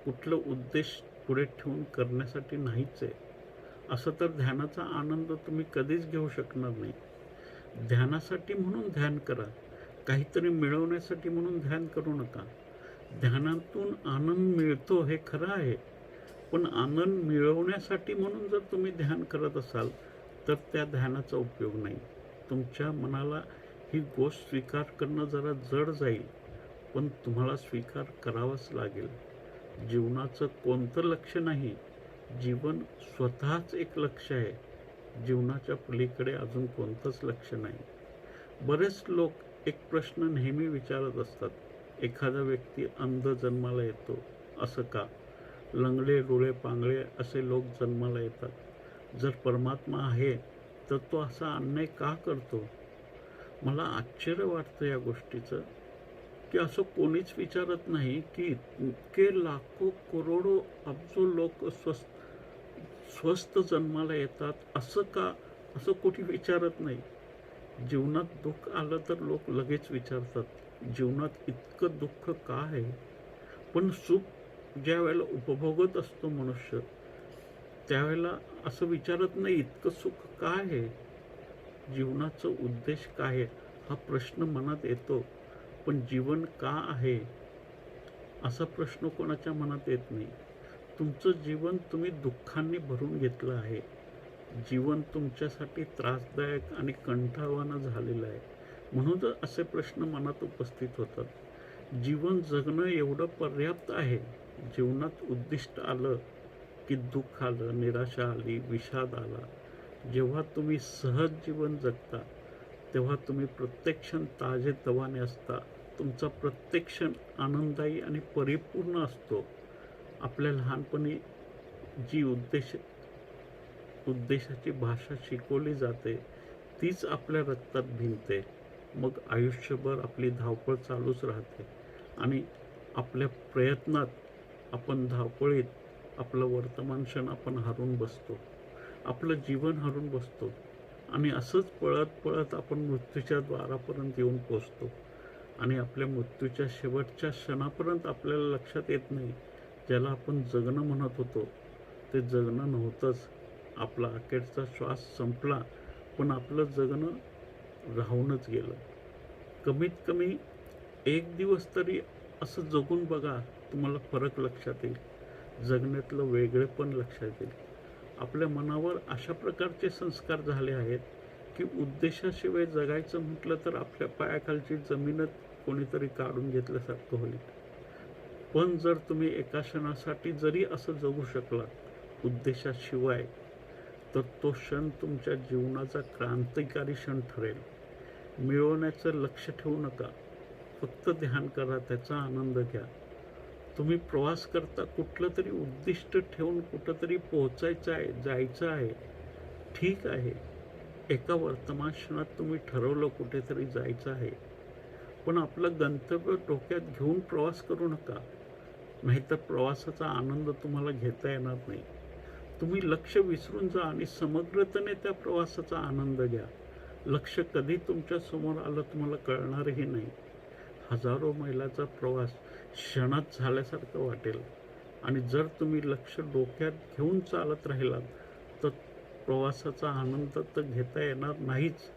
कुठलं उद्देश पुढे ठेवून करण्यासाठी नाहीच आहे. असं तर ध्यानाचा आनंद तुम्ही कधीच घेऊ शकणार नाही. ध्यानासाठी म्हणून ध्यान करा, काहीतरी मिळवण्यासाठी म्हणून ध्यान करू नका. ध्यानातून आनंद मिळतो हे खरं आहे, पण आनंद मिळवण्यासाठी म्हणून जर तुम्ही ध्यान करत असाल तर त्या ध्यानाचा उपयोग नाही. तुमच्या मनाला ही गोष्ट स्वीकार करणं जरा जड जाईल, पण तुम्हाला स्वीकार करावाच लागेल. जीवनाचं कोणतं लक्ष्य नाही, जीवन स्वतःच एक लक्ष्य आहे. जीवनाच्या पलीकडे अजून कोणतंच लक्ष्य नाही. बरेच लोक एक प्रश्न नेहमी विचारत असतात, एखादा व्यक्ती अंध जन्माला येतो असं का? लंगडे डोळे पांगळे असे लोक जन्माला येतात. जर परमात्मा आहे तर तो असा अन्याय का करतो? मला आश्चर्य वाटतं या गोष्टीचं, की असं कोणीच विचारत नाही की इतके लाखो करोडो अब्जो लोक स्वस्थ जन्माला येतात असं का? असं कोणी विचारत नाही. जीवनात दुःख आलं तर लोक लगेच विचारतात, जीवनात इतकं दुःख का आहे? पण सुख ज्या वेळेला उपभोगत असतो मनुष्य, त्यावेळेला असं विचारत नाही इतकं सुख का आहे? जीवनाचा उद्देश काय आहे हा प्रश्न मनात येतो, पण जीवन का आहे असा प्रश्न कोणाच्या मनात येत नाही. तुमचं जीवन तुम्ही दुःखांनी भरून घेतलं आहे. जीवन तुमच्यासाठी त्रासदायक आणि कंटाळवाणं झालेलं आहे, म्हणून असे प्रश्न मनात उपस्थित होतात. जीवन जगणं एवढं पर्याप्त आहे. जीवनात उद्दिष्ट आलं की दुःख आलं, निराशा आली, विषाद आला. जेव्हा तुम्ही सहज जीवन जगता तेव्हा तुम्ही प्रत्येक क्षण ताजेतवाने असता. तुमचा प्रत्येक क्षण आनंददायी आणि परिपूर्ण असतो. आपल्या लहानपणी जी उद्देशाची भाषा शिकवली जाते तीच आपल्या रक्तात भिनते. मग आयुष्यभर आपली धावपळ चालूच राहते आणि आपल्या प्रयत्नात आपण धावपळीत आपलं वर्तमान क्षण आपण हरवून बसतो, आपलं जीवन हरवून बसतो आणि असंच पळत पळत आपण मृत्यूच्या द्वारापर्यंत येऊन पोचतो आणि आपल्या मृत्यूच्या शेवटच्या क्षणापर्यंत आपल्याला लक्षात येत नाही, ज्याला आपण जगणं म्हणत होतो ते जगणं नव्हतंच. आपला अखेरचा श्वास संपला, पण आपलं जगणं राहूनच गेलं. कमीत कमी एक दिवस तरी असं जगून बघा, तुम्हाला फरक लक्षात येईल. जगण्यातलं वेगळेपण लक्षात येईल. आपल्या मनावर अशा प्रकारचे संस्कार झाले आहेत की उद्देशाशिवाय जगायचं म्हटलं तर आपल्या पायाखालची जमीनच कोणीतरी काढून घेतल्यासारखं होईल. पण जर तुम्ही एका क्षणासाठी जरी असं जगू शकलात उद्देशाशिवाय, तर तो क्षण तुमच्या जीवनाचा क्रांतिकारी क्षण ठरेल. मिळवण्याचं लक्ष ठेवू नका, फक्त ध्यान करा, त्याचा आनंद घ्या. तुम्ही प्रवास करता कुठलं तरी उद्दिष्ट ठेवून कुठंतरी पोहोचायचं आहे, जायचं आहे, ठीक आहे. एका वर्तमान क्षणात तुम्ही ठरवलं कुठेतरी जायचं आहे, पण आपलं गंतव्य डोक्यात घेऊन प्रवास करू नका, नाहीतर प्रवासाचा आनंद तुम्हाला घेता येणार नाही. तुम्ही लक्ष विसरून जा आणि समग्रतेने त्या प्रवासाचा आनंद घ्या. लक्ष कधी तुमच्या समोर आलं तुम्हाला कळणारही नाही. हजारो मैलाचा प्रवास क्षणात झाल्यासारखं वाटेल आणि जर तुम्ही लक्ष डोक्यात घेऊन चालत राहिलात तर प्रवासाचा आनंद तर घेता येणार नाहीच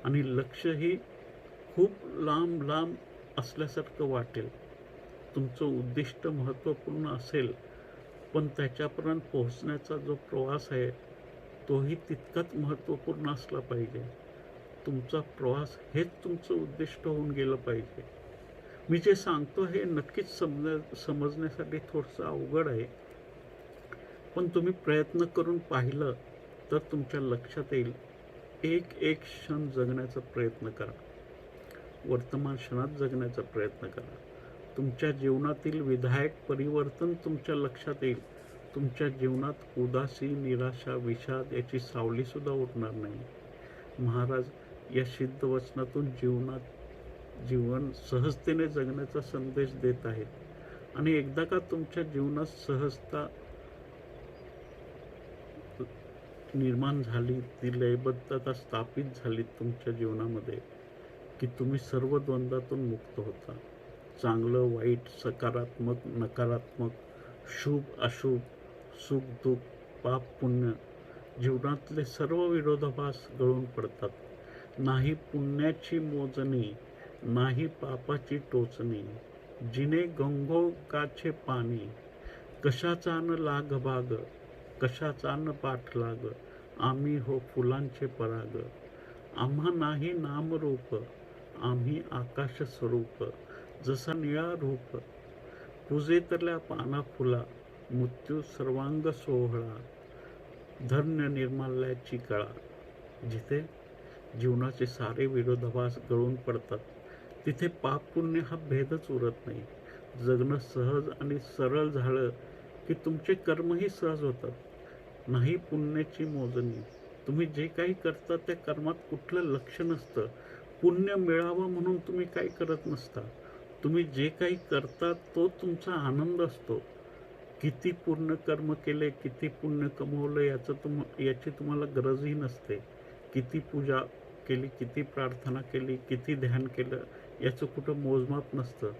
आणि लक्षही खूप लांब लांब असल्यासारखं वाटेल. तुमचं उद्दिष्ट महत्त्वपूर्ण असेल, पण त्याच्यापर्यंत पोहोचण्याचा जो प्रवास आहे तोही तितकाच महत्त्वपूर्ण असला पाहिजे. तुमचा प्रवास हेच तुमचं उद्दिष्ट होऊन गेलं पाहिजे. मी जे सांगतो हे नक्कीच समजण्यासाठी थोडंसं अवघड आहे, पण तुम्ही प्रयत्न करून पाहिलं तर तुमच्या लक्षात येईल. एक एक क्षण जगण्याचा प्रयत्न करा, वर्तमान क्षणात जगण्याचा प्रयत्न करा. तुमच्या जीवनातील विधायक परिवर्तन तुमच्या लक्षात येईल. तुमच्या जीवनात उदासी, निराशा, विषाद याची सावलीसुद्धा उठणार नाही. महाराज या सिद्ध वचनातून जीवन सहजतेने जगण्याचा संदेश देत आहेत आणि एकदा का तुमच्या जीवनात सहजता निर्माण झाली, ती लयबद्धता स्थापित झाली तुमच्या जीवनामध्ये, की तुम्ही सर्व द्वंद्वातून मुक्त होता. चांगलं वाईट, सकारात्मक नकारात्मक, शुभ अशुभ, सुख दुःख, पाप पुण्य, जीवनातले सर्व विरोधाभास गळून पडतात. नाही पुण्याची मोजणी, नाही पापाची टोचणी, जिने गंगोगाचे पाणी, कशाचा न लाग भाग, कशाचा न पाठलाग, आम्ही हो फुलांचे पराग. आम्हा नाही नामरूप, आम्ही आकाश स्वरूप, जसा निळा रूप, पूजेतल्या पाना फुला, मृत्यू सर्वांग सोहळा, धन्य निर्माल्याची कळा. जिथे जीवनाचे सारे विरोधाभास गळून पडतात, तिथे पाप पुण्य हा भेदच उरत नाही. जगणं सहज आणि सरळ झालं की तुमचे कर्मही सहज होतात. नाही पुण्याची मोजणी, तुम्ही जे काही करता त्या कर्मात कुठलं लक्ष नसतं. पुण्य मिळावं म्हणून तुम्ही काही करत नसता. तुम्ही जे काही करता तो तुमचा आनंद असतो. किती पुण्य कर्म केले, किती पुण्य कमवलं याची तुम्हाला गरजही नसते. किती पूजा केली, किती प्रार्थना केली, किती ध्यान केलं, याचं कुठं मोजमाप नसतं.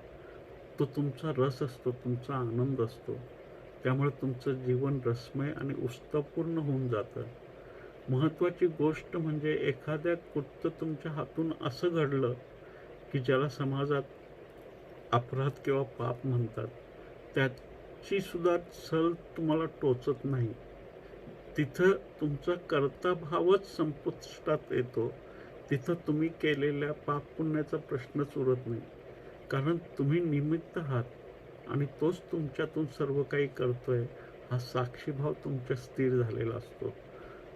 तो तुमचा रस असतो, तुमचा आनंद असतो. त्यामुळे तुमचं जीवन रसमय आणि उत्साहपूर्ण होऊन जातं. महत्त्वाची गोष्ट म्हणजे एखाद्या कृत्य तुमच्या हातून असं घडलं की ज्याला समाजात अपराध किंवा पाप म्हणतात, त्याची सुद्धा सल तुम्हाला टोचत नाही. तिथं तुमचा कर्ताभावच संपुष्टात येतो. तिथं तुम्ही केलेल्या पाप पुण्याचा प्रश्नच उरत नाही. कारण तुम्ही निमित्त आहात आणि तोच तुमच्यातून सर्व काही करतोय, हा साक्षीभाव तुमच्या स्थिर झालेला असतो.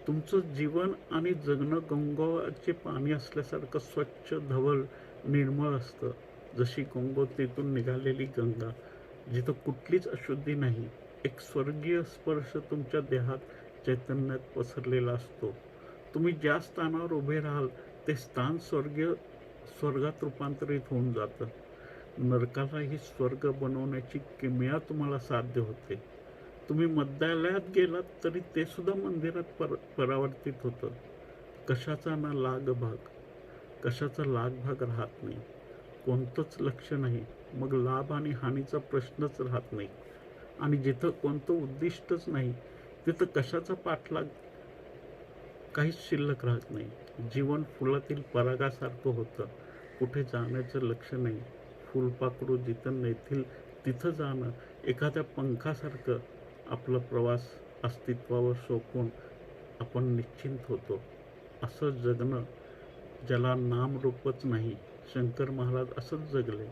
तुमचं जीवन आणि जगणं गंगोचे पाणी असल्यासारखं स्वच्छ, धवल, निर्मळ असतं. जशी गंगोत्रीतून निघालेली गंगा, जिथं कुठलीच अशुद्धी नाही. एक स्वर्गीय स्पर्श तुमच्या देहात, चैतन्यात पसरलेला असतो. तुम्ही ज्या स्थानावर उभे राहाल ते स्थान स्वर्गात रूपांतरित होऊन जातं. नरकालाही स्वर्ग बनवण्याची किमया तुम्हाला साध्य होते. तुम्ही मद्यालयात गेलात तरी ते सुद्धा मंदिरात परावर्तित होतं. कशाचा ना लागभाग, कशाचा लागभाग राहत नाही. कोणतंच लक्ष नाही, मग लाभ आणि हानीचा प्रश्नच राहत नाही. आणि जिथं कोणतं उद्दिष्टच नाही, तिथं कशाचा पाठलाग, काहीच शिल्लक राहत नाही. जीवन फुलातील परागासारखं होतं. कुठे जाण्याचं लक्ष नाही. फुलपाखरू जिथं नेतील तिथं जाणं. एखाद्या पंखासारखं आपला प्रवास अस्तित्वावर सोपवून आपण निश्चिंत होतो. असं जगणं ज्याला नामरूपच नाही. शंकर महाराज असंच जगले.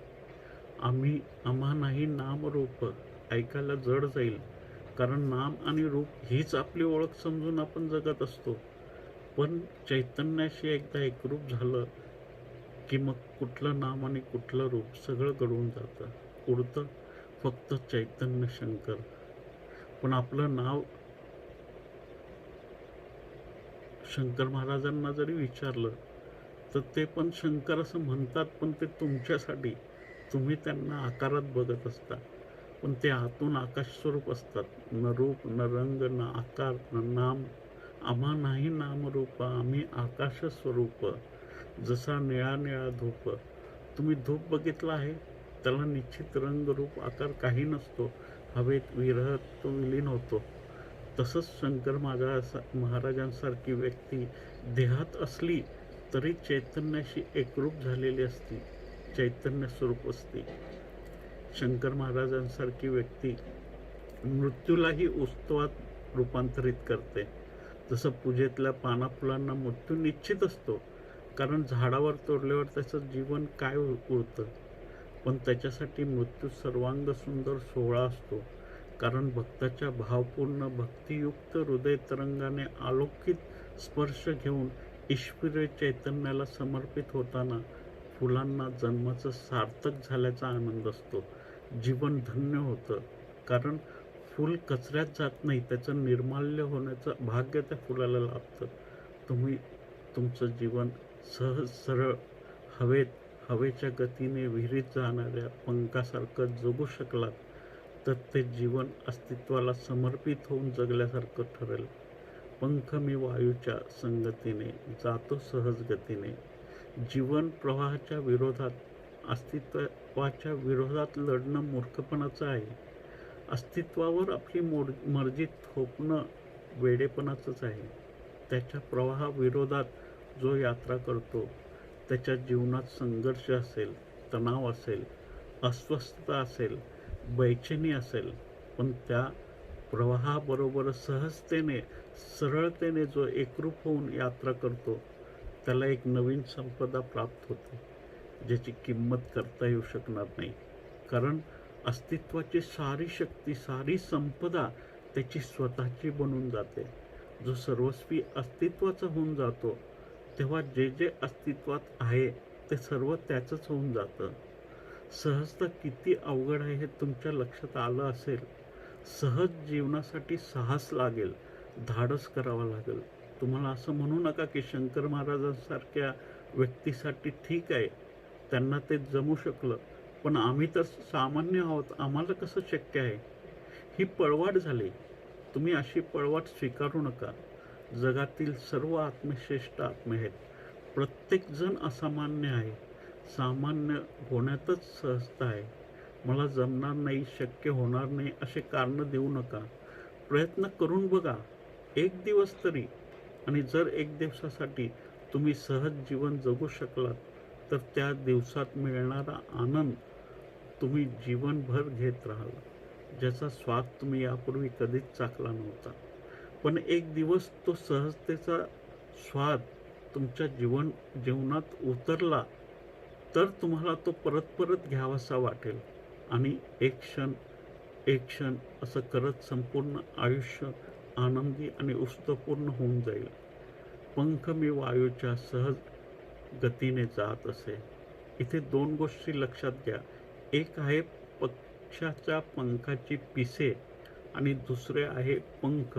आम्हा नाही नामरूप ऐकायला जड जाईल, कारण नाम आणि रूप हीच आपली ओळख समजून आपण जगत असतो. पण चैतन्याशी एकदा एकरूप झालं की मग कुठलं नाम आणि कुठलं रूप सगळं गळून जातं. उरतं फक्त चैतन्य शंकर. पण आपलं नाव शंकर महाराजांना जरी विचारलं तर ते पण शंकर असं म्हणतात, पण ते तुमच्यासाठी. तुम्ही त्यांना आकारात बघत असता, पण ते आतून आकाश स्वरूप असतात. न रूप, न रंग, न आकार, न नाम. आम्हा नाही नामरूप, आम्ही आकाश स्वरूप, जसा निळा निळा धूप. तुम्ही धूप बघितला आहे, त्याला निश्चित रंग रूप आकार काही नसतो. हवेत विरहत तो विलीन होतो. तसंच शंकर महाराजांसारखी व्यक्ती देहात असली तरी चैतन्याशी एकरूप झालेली असती, चैतन्य स्वरूप असते. शंकर महाराजांसारखी व्यक्ती मृत्यूलाही उत्सवात रूपांतरित करते. जसं पूजेतल्या पानाफुलांना मृत्यू निश्चित असतो, कारण झाडावर तोडल्यावर त्याचं जीवन काय उरतं. पण त्याच्यासाठी मृत्यू सर्वांग सुंदर सोहळा असतो. कारण भक्ताच्या भावपूर्ण भक्तियुक्त हृदय तरंगाने अलौकिक स्पर्श घेऊन ईश्वरीय चैतन्याला समर्पित होताना फुलांना जन्माचं सार्थक झाल्याचा आनंद असतो. जीवन धन्य होतं, कारण फूल कचऱ्यात जात नाही, त्याचं निर्माल्य होण्याचं भाग्य त्या फुलाला लाभतं. तुम्ही तुमचं जीवन सहज सरळ हवेच्या गतीने विहिरीत जाणाऱ्या पंखासारखं जगू शकलात तर ते जीवन अस्तित्वाला समर्पित होऊन जगल्यासारखं ठरेल. पंख मी वायूच्या संगतीने जातो सहज गतीने. जीवन प्रवाहाच्या विरोधात, अस्तित्वाच्या विरोधात लढणं मूर्खपणाचं आहे. अस्तित्वावर आपली मर्जी थोपणं वेडेपणाचंच आहे. त्याच्या प्रवाहाविरोधात जो यात्रा करतो त्याच्या जीवनात संघर्ष असेल, तणाव असेल, अस्वस्थता असेल, बेचैनी असेल, पण त्या प्रवाहाबरोबर सहजतेने, सरळतेने जो एकरूप होऊन यात्रा करतो त्याला एक नवीन संपदा प्राप्त होते, ज्याची किंमत करता येऊ शकणार नाही. कारण अस्तित्वाची सारी शक्ती, सारी संपदा त्याची स्वतःची बनून जाते. जो सर्वस्वी अस्तित्वाचा होऊन जातो तेव्हा जे जे अस्तित्वात आहे ते सर्व त्याचंच होऊन जातं. सहजता किती अवघड आहे हे तुमच्या लक्षात आलं असेल. सहज जीवनासाठी साहस लागेल, धाडस करावं लागेल. तुम्हाला असं म्हणू नका की शंकर महाराजांसारख्या व्यक्तीसाठी ठीक आहे, त्यांना ते जमू शकलं, पण आम्ही तर सामान्य आहोत, आम्हाला कसं शक्य आहे. ही पळवाट झाली. तुम्ही अशी पळवाट स्वीकारू नका. जगातील सर्व आत्मश्रेष्ठ आत्मे आहेत. प्रत्येकजण असामान्य आहे. सामान्य होण्यातच सहजता आहे. मला जमणार नाही, शक्य होणार नाही असे कारणं देऊ नका. प्रयत्न करून बघा, एक दिवस तरी. आणि जर एक दिवसासाठी तुम्ही सहज जीवन जगू शकलात तर त्या दिवसात मिळणारा आनंद तुम्ही जीवनभर घेत राहाल, ज्याचा स्वाद तुम्ही यापूर्वी कधीच चाखला नव्हता. पण एक दिवस तो सहजतेचा स्वाद तुमच्या जीवनात उतरला तर तुम्हाला तो परत परत घ्यावासा वाटेल आणि एक क्षण असं करत संपूर्ण आयुष्य आनंदी आणि उत्साहपूर्ण होऊन जाईल. पंख मी वायूच्या सहज गतीने जात असे. इथे दोन गोष्टी लक्षात घ्या. एक आहे पक्षाच्या पंखाची पिसे आणि दुसरे आहे पंख.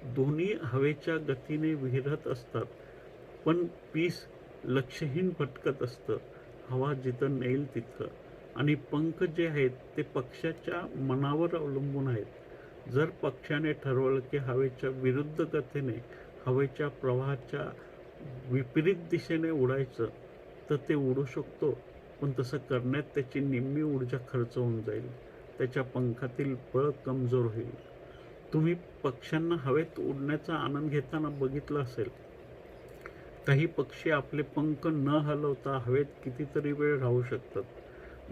दोन्ही हवेच्या गतीने विहरत असतात, पण पीस लक्षहीन भटकत असतं, हवा जिथं नेईल तिथं. आणि पंख जे आहेत ते पक्षाच्या मनावर अवलंबून आहेत. जर पक्षाने ठरवलं की हवेच्या विरुद्ध गतीने, हवेच्या प्रवाहाच्या विपरीत दिशेने उडायचं तर ते उडू शकतो, पण तसं करण्यात त्याची निम्मी ऊर्जा खर्च होऊन जाईल. त्याच्या पंखातील बळ कमजोर होईल. तुम्ही पक्ष्यांना हवेत उडण्याचा आनंद घेताना बघितलं असेल. काही पक्षी आपले पंख न हलवता हवेत कितीतरी वेळ राहू शकतात.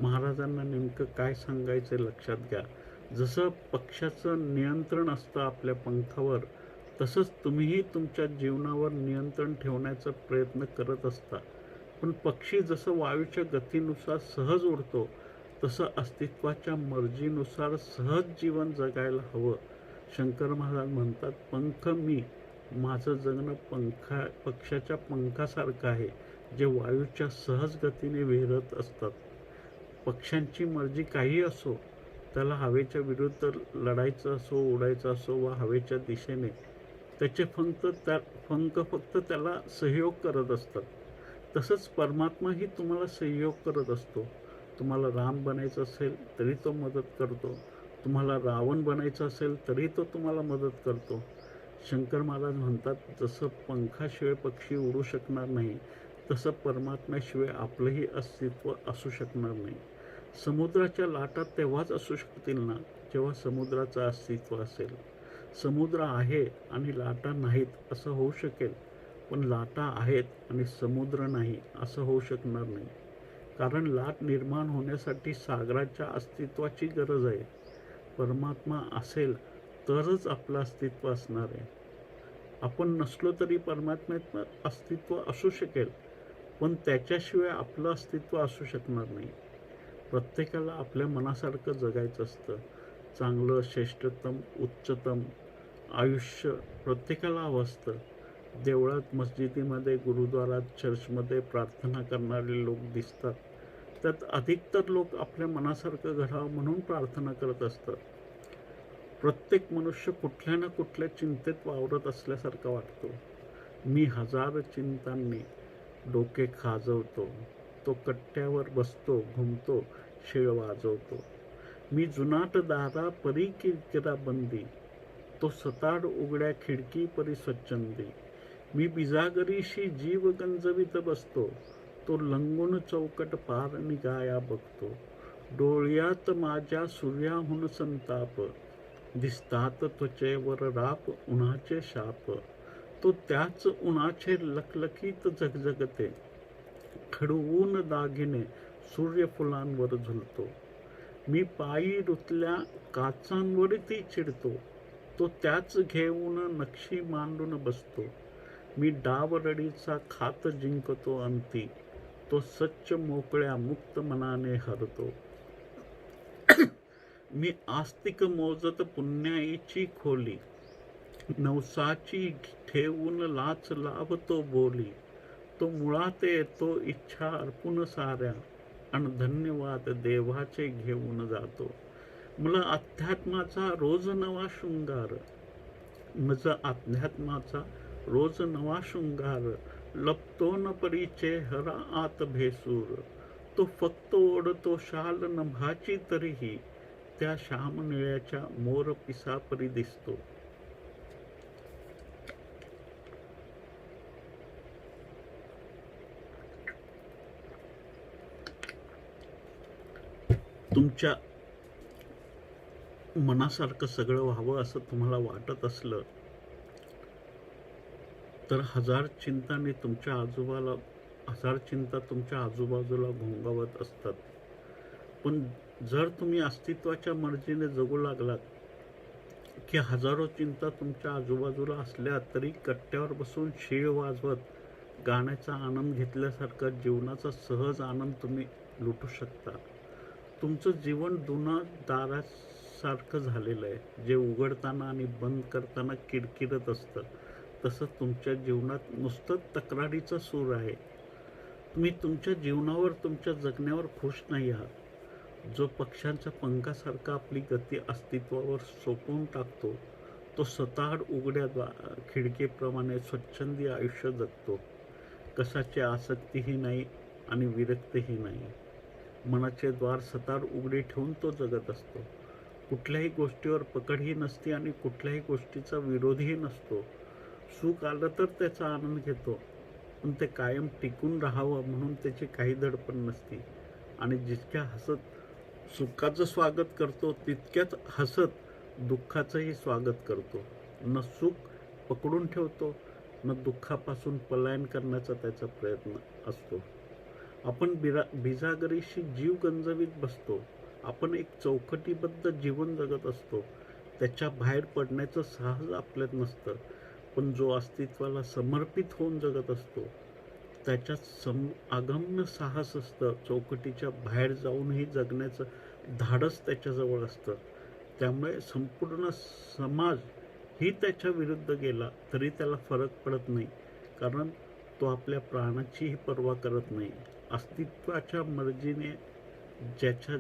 महाराजांना नेमकं काय सांगायचं लक्षात घ्या. जसं पक्षाचं नियंत्रण असतं आपल्या पंखावर, तसंच तुम्हीही तुमच्या जीवनावर नियंत्रण ठेवण्याचा प्रयत्न करत असता. पण पक्षी जसं वायूच्या गतीनुसार सहज उडतो, तसं अस्तित्वाच्या मर्जीनुसार सहज जीवन जगायला हवं. शंकर महाराज म्हणतात, पंख मी, माझं जगणं पक्षाच्या पंखासारखं आहे, जे वायूच्या सहज गतीने विहरत असतात. पक्ष्यांची मर्जी काही असो, त्याला हवेच्या विरुद्ध लढायचं असो, उडायचं असो वा हवेच्या दिशेने, त्याचे पंख फक्त त्याला सहयोग करत असतात. तसंच परमात्माही तुम्हाला सहयोग करत असतो. तुम्हाला राम बनायचं असेल तरी तो मदत करतो, तुम्हाला रावण बनायचं असेल तरी तो तुम्हाला मदत करतो. शंकर महाराज म्हणतात, जसं पंखाशिवाय पक्षी उडू शकणार नाही, तसं परमात्म्याशिवाय आपलंही अस्तित्व असू शकणार नाही. समुद्राच्या लाटा तेव्हाच असू शकतील ना, जेव्हा समुद्राचं अस्तित्व असेल. समुद्र आहे आणि लाटा नाहीत असं होऊ शकेल, पण लाटा आहेत आणि समुद्र नाही असं होऊ शकणार नाही. कारण लाट निर्माण होण्यासाठी सागराच्या अस्तित्वाची गरज आहे. परमात्मा असेल तरच आपलं अस्तित्व असणार आहे. आपण नसलो तरी परमात्म्याचं अस्तित्व असू शकेल, पण त्याच्याशिवाय आपलं अस्तित्व असू शकणार नाही. प्रत्येकाला आपल्या मनासारखं जगायचं असतं. चांगलं, श्रेष्ठतम, उच्चतम आयुष्य प्रत्येकाला हवं असतं. देवळात, मस्जिदीमध्ये, गुरुद्वारात, चर्चमध्ये प्रार्थना करणारे लोक दिसतात. त्यात अधिकतर लोक आपल्या मनासारखं घडावं म्हणून प्रार्थना करत असतात. प्रत्येक मनुष्य कुठल्या ना कुठल्या चिंतेत वावरत असल्यासारखा वाटतो. मी हजार चिंतांनी डोके खाजवतो, तो कट्ट्यावर बसतो, घुमतो, शीळ वाजवतो. मी जुनाट दारा परी किरकिरा बंदी, तो सताड उघड्या खिडकी परी स्वच्छंदी. मी बिजागरीशी जीव गंजवित बसतो, तो लंगून चौकट पार निघाया बघतो. डोळ्यात माझ्या सूर्याहून संताप, दिसतात त्वचेवर राप उन्हाचे शाप. तो त्याच उन्हाचे लखलखीत झगझगते, खडवून दागिने सूर्यफुलांवर झुलतो. मी पायी रुतल्या काचांवरती चिडतो, तो त्याच घेऊन नक्षी मांडून बसतो. मी डावरडीचा खात जिंकतो अंती, तो सच्च मोकळ्या मुक्त मनाने हरतो. मी आस्तिक मोजत पुण्याईची खोली, नवसाची ठेवून लाच लावतो बोली. तो मुळात येतो इच्छा अर्पून साऱ्या, अन धन्यवाद देवाचे घेऊन जातो. मला अध्यात्माचा रोज नवा शृंगार, मज अध्यात्माचा रोज नवा शृंगार. लपतो न परीचे हरा आत भेसूर, तो फक्त ओढतो शाल नभाची तरीही, त्या श्याम निळ्याच्या मोर पिसापरी दिसतो. तुमच्या मनासारखं सगळं व्हावं असं तुम्हाला वाटत असलं तर हजार चिंता तुमच्या आजूबाजूला घोंगावत असतात. पण जर तुम्ही अस्तित्वाच्या मर्जीने जगू लागलात की हजारो चिंता तुमच्या आजूबाजूला असल्या तरी कट्ट्यावर बसून शीळ वाजवत गाण्याचा आनंद घेतल्यासारखा जीवनाचा सहज आनंद तुम्ही लुटू शकता. तुमचं जीवन दुना दारासारखं झालेलं आहे, जे उघडताना आणि बंद करताना किरकिरत असतं. तसं तुमच्या जीवनात नुसतं तक्रारीचा सूर आहे. तुम्ही तुमच्या जीवनावर, तुमच्या जगण्यावर खुश नाही आहात. जो पक्ष्यांच्या पंखासारखा आपली गती अस्तित्वावर सोपवून टाकतो, तो सताड उघड्या खिडकीप्रमाणे स्वच्छंदी आयुष्य जगतो. कशाची आसक्तीही नाही आणि विरक्तही नाही. मनाचे द्वार सताड उघडे ठेवून तो जगत असतो. कुठल्याही गोष्टीवर पकडही नसते आणि कुठल्याही गोष्टीचा विरोधही नसतो. सुख आलं तर त्याचा आनंद घेतो, पण ते कायम टिकून राहावं म्हणून त्याची काही धडपड नसते. आणि जितक्या हसत सुखाचं स्वागत करतो, तितक्याच हसत दुःखाचंही स्वागत करतो. न सुख पकडून ठेवतो, न दुःखापासून पलायन करण्याचा त्याचा प्रयत्न असतो. आपण बिजागरीशी जीव गंजवीत बसतो. आपण एक चौकटीबद्ध जीवन जगत असतो. त्याच्या बाहेर पडण्याचं साहस आपल्यात नसतं. पण जो अस्तित्वाला समर्पित होऊन जगत असतो, त्याच्यात अगम्य साहस असतं. चौकटीच्या बाहेर जाऊनही जगण्याचं धाडस त्याच्याजवळ असतं. त्यामुळे संपूर्ण समाज ही त्याच्या विरुद्ध गेला तरी त्याला फरक पडत नाही, कारण तो आपल्या प्राणाचीही पर्वा करत नाही. अस्तित्वाच्या मर्जीने ज्याच्या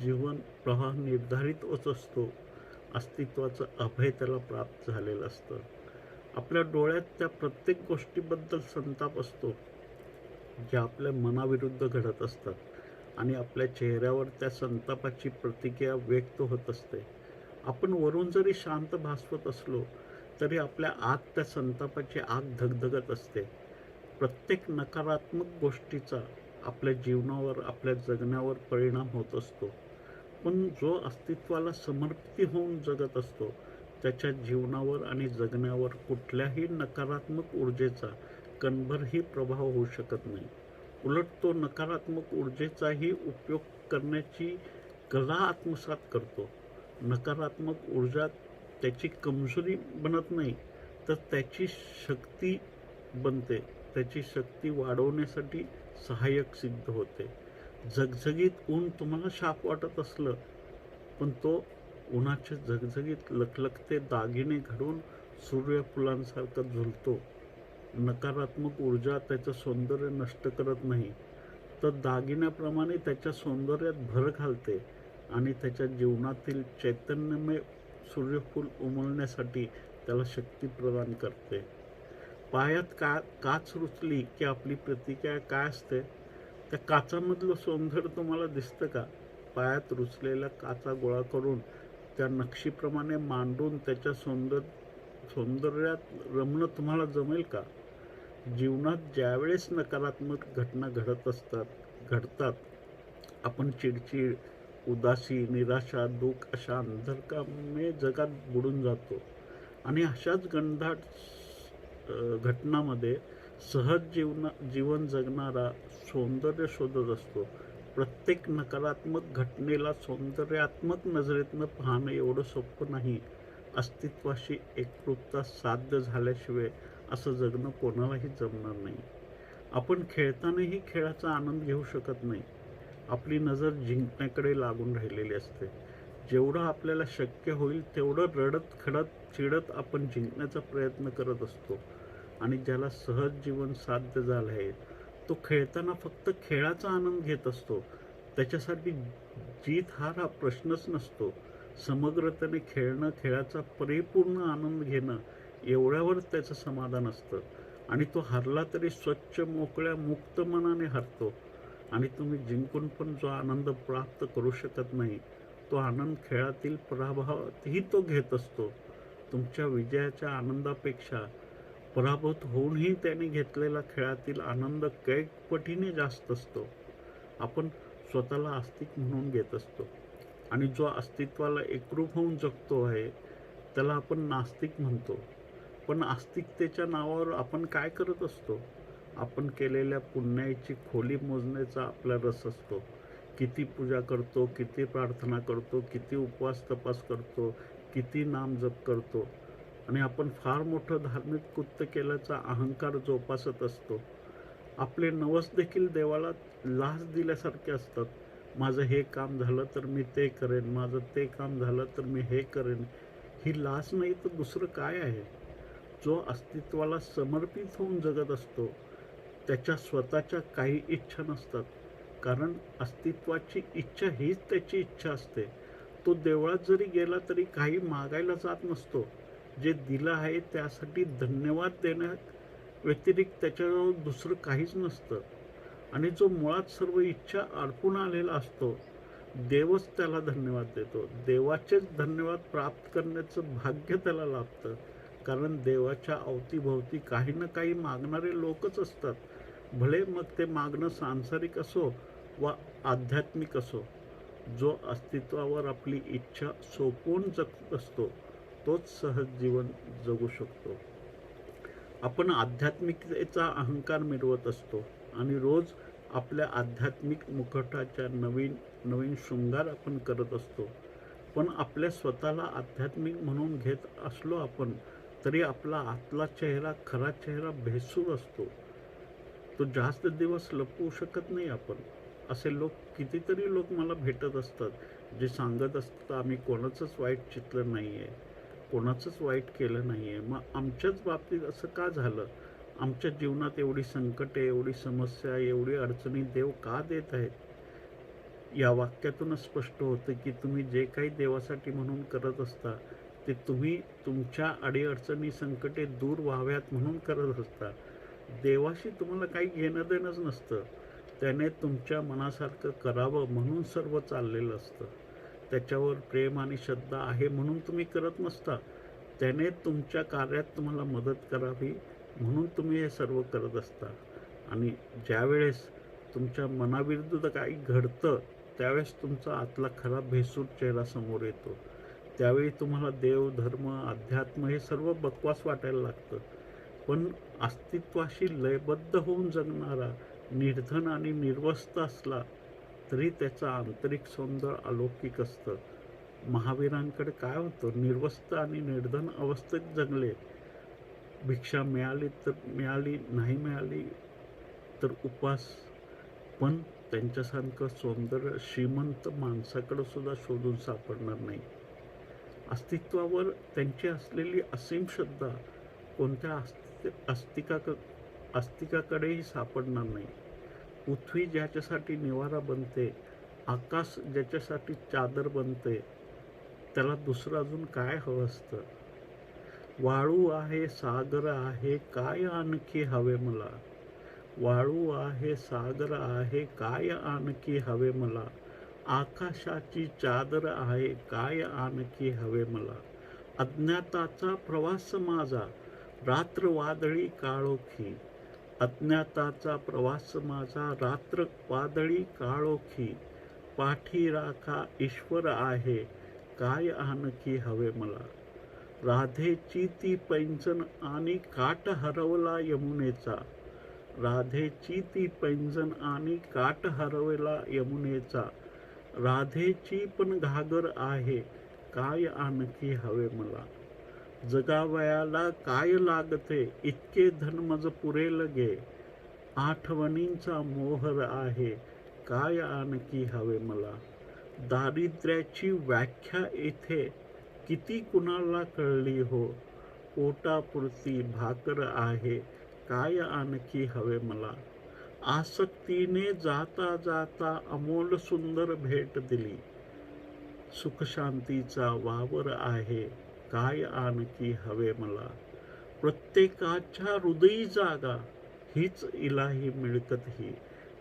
जीवन प्रवाह निर्धारित होत असतो, अस्तित्वाचं अभय त्याला प्राप्त झालेलं असतं. आपल्या डोळ्यात त्या प्रत्येक गोष्टीबद्दल संताप असतो ज्या आपल्या मनाविरुद्ध घडत असतात, आणि आपल्या चेहऱ्यावर त्या संतापाची प्रतिक्रिया व्यक्त होत असते. आपण वरून जरी शांत भासवत असलो तरी आपल्या आत त्या संतापाची आग धगधगत असते. प्रत्येक नकारात्मक गोष्टीचा आपल्या जीवनावर, आपल्या जगण्यावर परिणाम होत असतो. पण जो अस्तित्वाला समर्पित होऊन जगत असतो, त्याच्या जीवनावर आणि जगण्यावर कुठल्याही नकारात्मक ऊर्जेचा कणभरही प्रभाव होऊ शकत नाही. उलट तो नकारात्मक ऊर्जेचाही उपयोग करण्याची कला आत्मसात करतो. नकारात्मक ऊर्जा त्याची कमजोरी बनत नाही, तर त्याची शक्ती बनते. त्याची शक्ती वाढवण्यासाठी सहाय्यक सिद्ध होते. झगझगीत ऊन तुम्हाला शाप वाटत असलं, पण तो उन्हाच्या झगझगीत लखलखते दागिने घडून सूर्यफुलांसारखा झुलतो. नकारात्मक ऊर्जा त्याचं सौंदर्य नष्ट करत नाही, तर दागिन्याप्रमाणे त्याच्या सौंदर्यात भर घालते आणि त्याच्या जीवनातील चैतन्यमय सूर्यफूल उमलण्यासाठी त्याला शक्ती प्रदान करते. पायात काच रुचली की आपली प्रतिक्रिया काय असते? त्या काचामधलं सौंदर्य तुम्हाला दिसतं का? पायात रुचलेल्या काचा गोळा करून त्या नक्षीप्रमाणे मांडून त्याच्या सौंदर्यात रमणं तुम्हाला जमेल का? जीवनात ज्यावेळेस नकारात्मक घटना घडतात, आपण चिडचिड, उदासी, निराशा, दुःख अशा अंधकारमय जगात बुडून जातो आणि अशाच घटनामध्ये सहज जीवन जगणारा सौंदर्य शोधत असतो. प्रत्येक नकारात्मक घटनेला सौंदर्यात्मक नजरेतनं पाहणं एवढं सोपं नाही. अस्तित्वाशी एकरूपता साध्य झाल्याशिवाय असं जगणं कोणालाही जमणार नाही. आपण खेळतानाही खेळाचा आनंद घेऊ शकत नाही. आपली नजर जिंकण्याकडे लागून राहिलेली असते. जेवढं आपल्याला शक्य होईल तेवढं रडत खडत चिडत आपण जिंकण्याचा प्रयत्न करत असतो. आणि ज्याला सहज जीवन साध्य झालं आहे तो खेळताना फक्त खेळाचा आनंद घेत असतो. त्याच्यासाठी जीत हार हा प्रश्नच नसतो. समग्रतेने खेळणं, खेळाचा परिपूर्ण आनंद घेणं एवढ्यावर त्याचं समाधान असतं. आणि तो हरला तरी स्वच्छ, मोकळ्या, मुक्त मनाने हरतो. आणि तुम्ही जिंकून पण जो आनंद प्राप्त करू शकत नाही तो आनंद खेळातील पराभवातही तो घेत असतो. तुमच्या विजयाच्या आनंदापेक्षा पराभूत होऊनही त्याने घेतलेला खेळातील आनंद कैक पटीने जास्त असतो. आपण स्वतःला आस्तिक म्हणून घेत असतो आणि जो अस्तित्वाला एकरूप होऊन जगतो आहे त्याला आपण नास्तिक म्हणतो. पण आस्तिकतेच्या नावावर आपण काय करत असतो? आपण केलेल्या पुण्याची खोली मोजण्याचा आपला रस असतो. किती पूजा करतो, किती प्रार्थना करतो, किती उपवास तपास करतो, किती नाम जप करतो आणि आपण फार मोठं धार्मिक कृत्य केल्याचा अहंकार जोपासत असतो. आपले नवस देखील देवाला लाच दिल्यासारखे असतात. माझं हे काम झालं तर मी ते करेन, माझं ते काम झालं तर मी हे करेन. ही लाच नाही तर दुसरं काय आहे? जो अस्तित्वाला समर्पित होऊन जगत असतो त्याच्या स्वतःच्या काही इच्छा नसतात. कारण अस्तित्वाची इच्छा हीच त्याची इच्छा असते. तो देवळात जरी गेला तरी काही मागायला जात नसतो. जे दिलं आहे त्यासाठी धन्यवाद देण्या व्यतिरिक्त त्याच्याजवळ दुसरं काहीच नसतं. आणि जो मुळात सर्व इच्छा अर्पून आलेला असतो देवच त्याला धन्यवाद देतो. देवाचेच धन्यवाद प्राप्त करण्याचं भाग्य त्याला लाभतं. कारण देवाच्या अवतीभोवती काही ना काही मागणारे लोकच असतात. भले मग ते मागणं सांसारिक असो वा आध्यात्मिक असो. जो अस्तित्वावर आपली इच्छा सोपवून जगत असतो तोच सहज जीवन जगू शकतो. आपण आध्यात्मिकतेचा अहंकार मिळवत असतो आणि रोज आपल्या आध्यात्मिक मुकुटाच्या नवीन नवीन शृंगार आपण करत असतो. पण आपल्या स्वतःला आध्यात्मिक म्हणून घेत असलो आपण तरी आपला आतला चेहरा, खरा चेहरा भेसूर असतो. तो जास्त दिवस लपवू शकत नाही आपण. असे कितीतरी लोक मला भेटत असतात जे सांगत असतात आम्ही कोणाचंच वाईट चित्र नाही आहे, कोणाचंच वाईट केलं नाही आहे. मग आमच्याच बाबतीत असं का झालं? आमच्या जीवनात एवढी संकटे, एवढी समस्या, एवढी अडचणी देव का देत आहेत? या वाक्यातूनच स्पष्ट होतं की तुम्ही जे काही देवासाठी म्हणून करत असता ते तुम्ही तुमच्या अडीअडचणी, संकटे दूर व्हाव्यात म्हणून करत असता. देवाशी तुम्हाला काही घेणं देणंच नसतं. त्याने तुमच्या मनासारखं करावं म्हणून सर्व चाललेलं असतं. त्याच्यावर प्रेम आणि श्रद्धा आहे म्हणून तुम्ही करत नसता. त्याने तुमच्या कार्यात तुम्हाला मदत करावी म्हणून तुम्ही हे सर्व करत असता. आणि ज्यावेळेस तुमच्या मनाविरुद्ध काही घडतं त्यावेळेस तुमचा आतला खरा भेसूर चेहरा समोर येतो. त्यावेळी तुम्हाला देव, धर्म, अध्यात्म हे सर्व बकवास वाटायला लागतं. पण अस्तित्वाशी लयबद्ध होऊन जगणारा निर्धन आणि निर्वस्त असला तरी त्याचं आंतरिक सौंदर्य अलौकिक असतं. महावीरांकडे काय होतं? निर्वस्त आणि निर्धन अवस्थेत जगले. भिक्षा मिळाली तर मिळाली, नाही मिळाली तर उपास. पण त्यांच्यासारखं सौंदर्य श्रीमंत माणसाकडे सुद्धा शोधून सापडणार नाही. अस्तित्वावर त्यांची असलेली असीम श्रद्धा कोणत्या आस्तिकाकडेही सापडणार नाही. पृथ्वी ज्याच्यासाठी निवारा बनते, आकाश ज्याच्यासाठी चादर बनते, त्याला दुसरं अजून काय हवं असतं? वाळू आहे, सागर आहे, काय आणखी हवे मला? वाळू आहे, सागर आहे, काय आणखी हवे मला? आकाशाची चादर आहे, काय आणखी हवे मला. अज्ञाताचा प्रवास माझा, रात्र वादळी काळोखी. अज्ञाताचा प्रवास माझा, रात्र वादळी काळोखी. पाठी राखा ईश्वर आहे, काय आणखी हवे मला. राधेची ती पैंजण आणि काठ हरवला यमुनेचा. राधेची ती पैंजण आणि काठ हरवला यमुनेचा. राधेची पण घागर आहे, काय आणखी हवे मला. जगावयाला काय लागते, इतके धन मज पुरेल गे. आठवणींचा मोहर आहे, काय आणखी हवे मला. दारिद्र्याची व्याख्या येथे किती कुणाला कळली हो. पोटापुरती भाकर आहे, काय आणखी हवे मला. आसक्तीने जाता जाता अमोल सुंदर भेट दिली. सुखशांतीचा वावर आहे, काय आणखी हवे मला. प्रत्येकाच्या हृदयी जागा हीच इलाही मिळकत ही.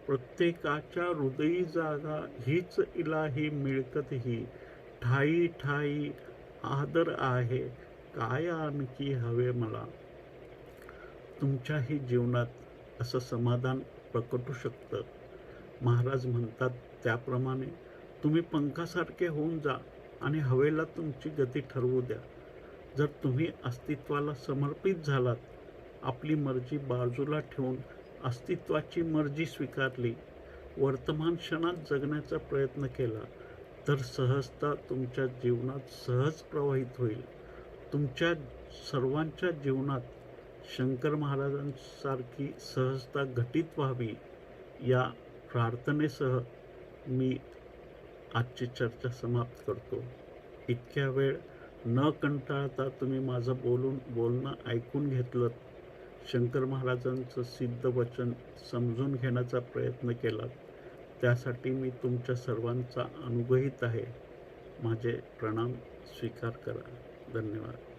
प्रत्येकाच्या हृदयी जागा हीच इलाही मिळकत ही. ठाई ठाई आदर आहे, काय आणखी हवे मला. तुमच्याही जीवनात असं समाधान प्रकटू शकतं. महाराज म्हणतात त्याप्रमाणे तुम्ही पंखासारखे होऊन जा आणि हवेला तुमची गती ठरवू द्या. जर तुम्ही अस्तित्वाला समर्पित झालात, आपली मर्जी बाजूला ठेवून अस्तित्वाची मर्जी स्वीकारली, वर्तमान क्षणात जगण्याचा प्रयत्न केला, तर सहजता तुमच्या जीवनात सहज प्रवाहित होईल. तुमच्या सर्वांच्या जीवनात शंकर महाराजांसारखी सहजता घटित व्हावी, या प्रार्थनेसह मी आजची चर्चा समाप्त करतो. इतक्या वेळ न कंटाळता तुम्ही माझं बोलणं ऐकून घेतलं, शंकर महाराजांचं सिद्ध वचन समजून घेण्याचा प्रयत्न केला, त्यासाठी मी तुमच्या सर्वांचा अनुग्रहित आहे. माझे प्रणाम स्वीकार करा. धन्यवाद.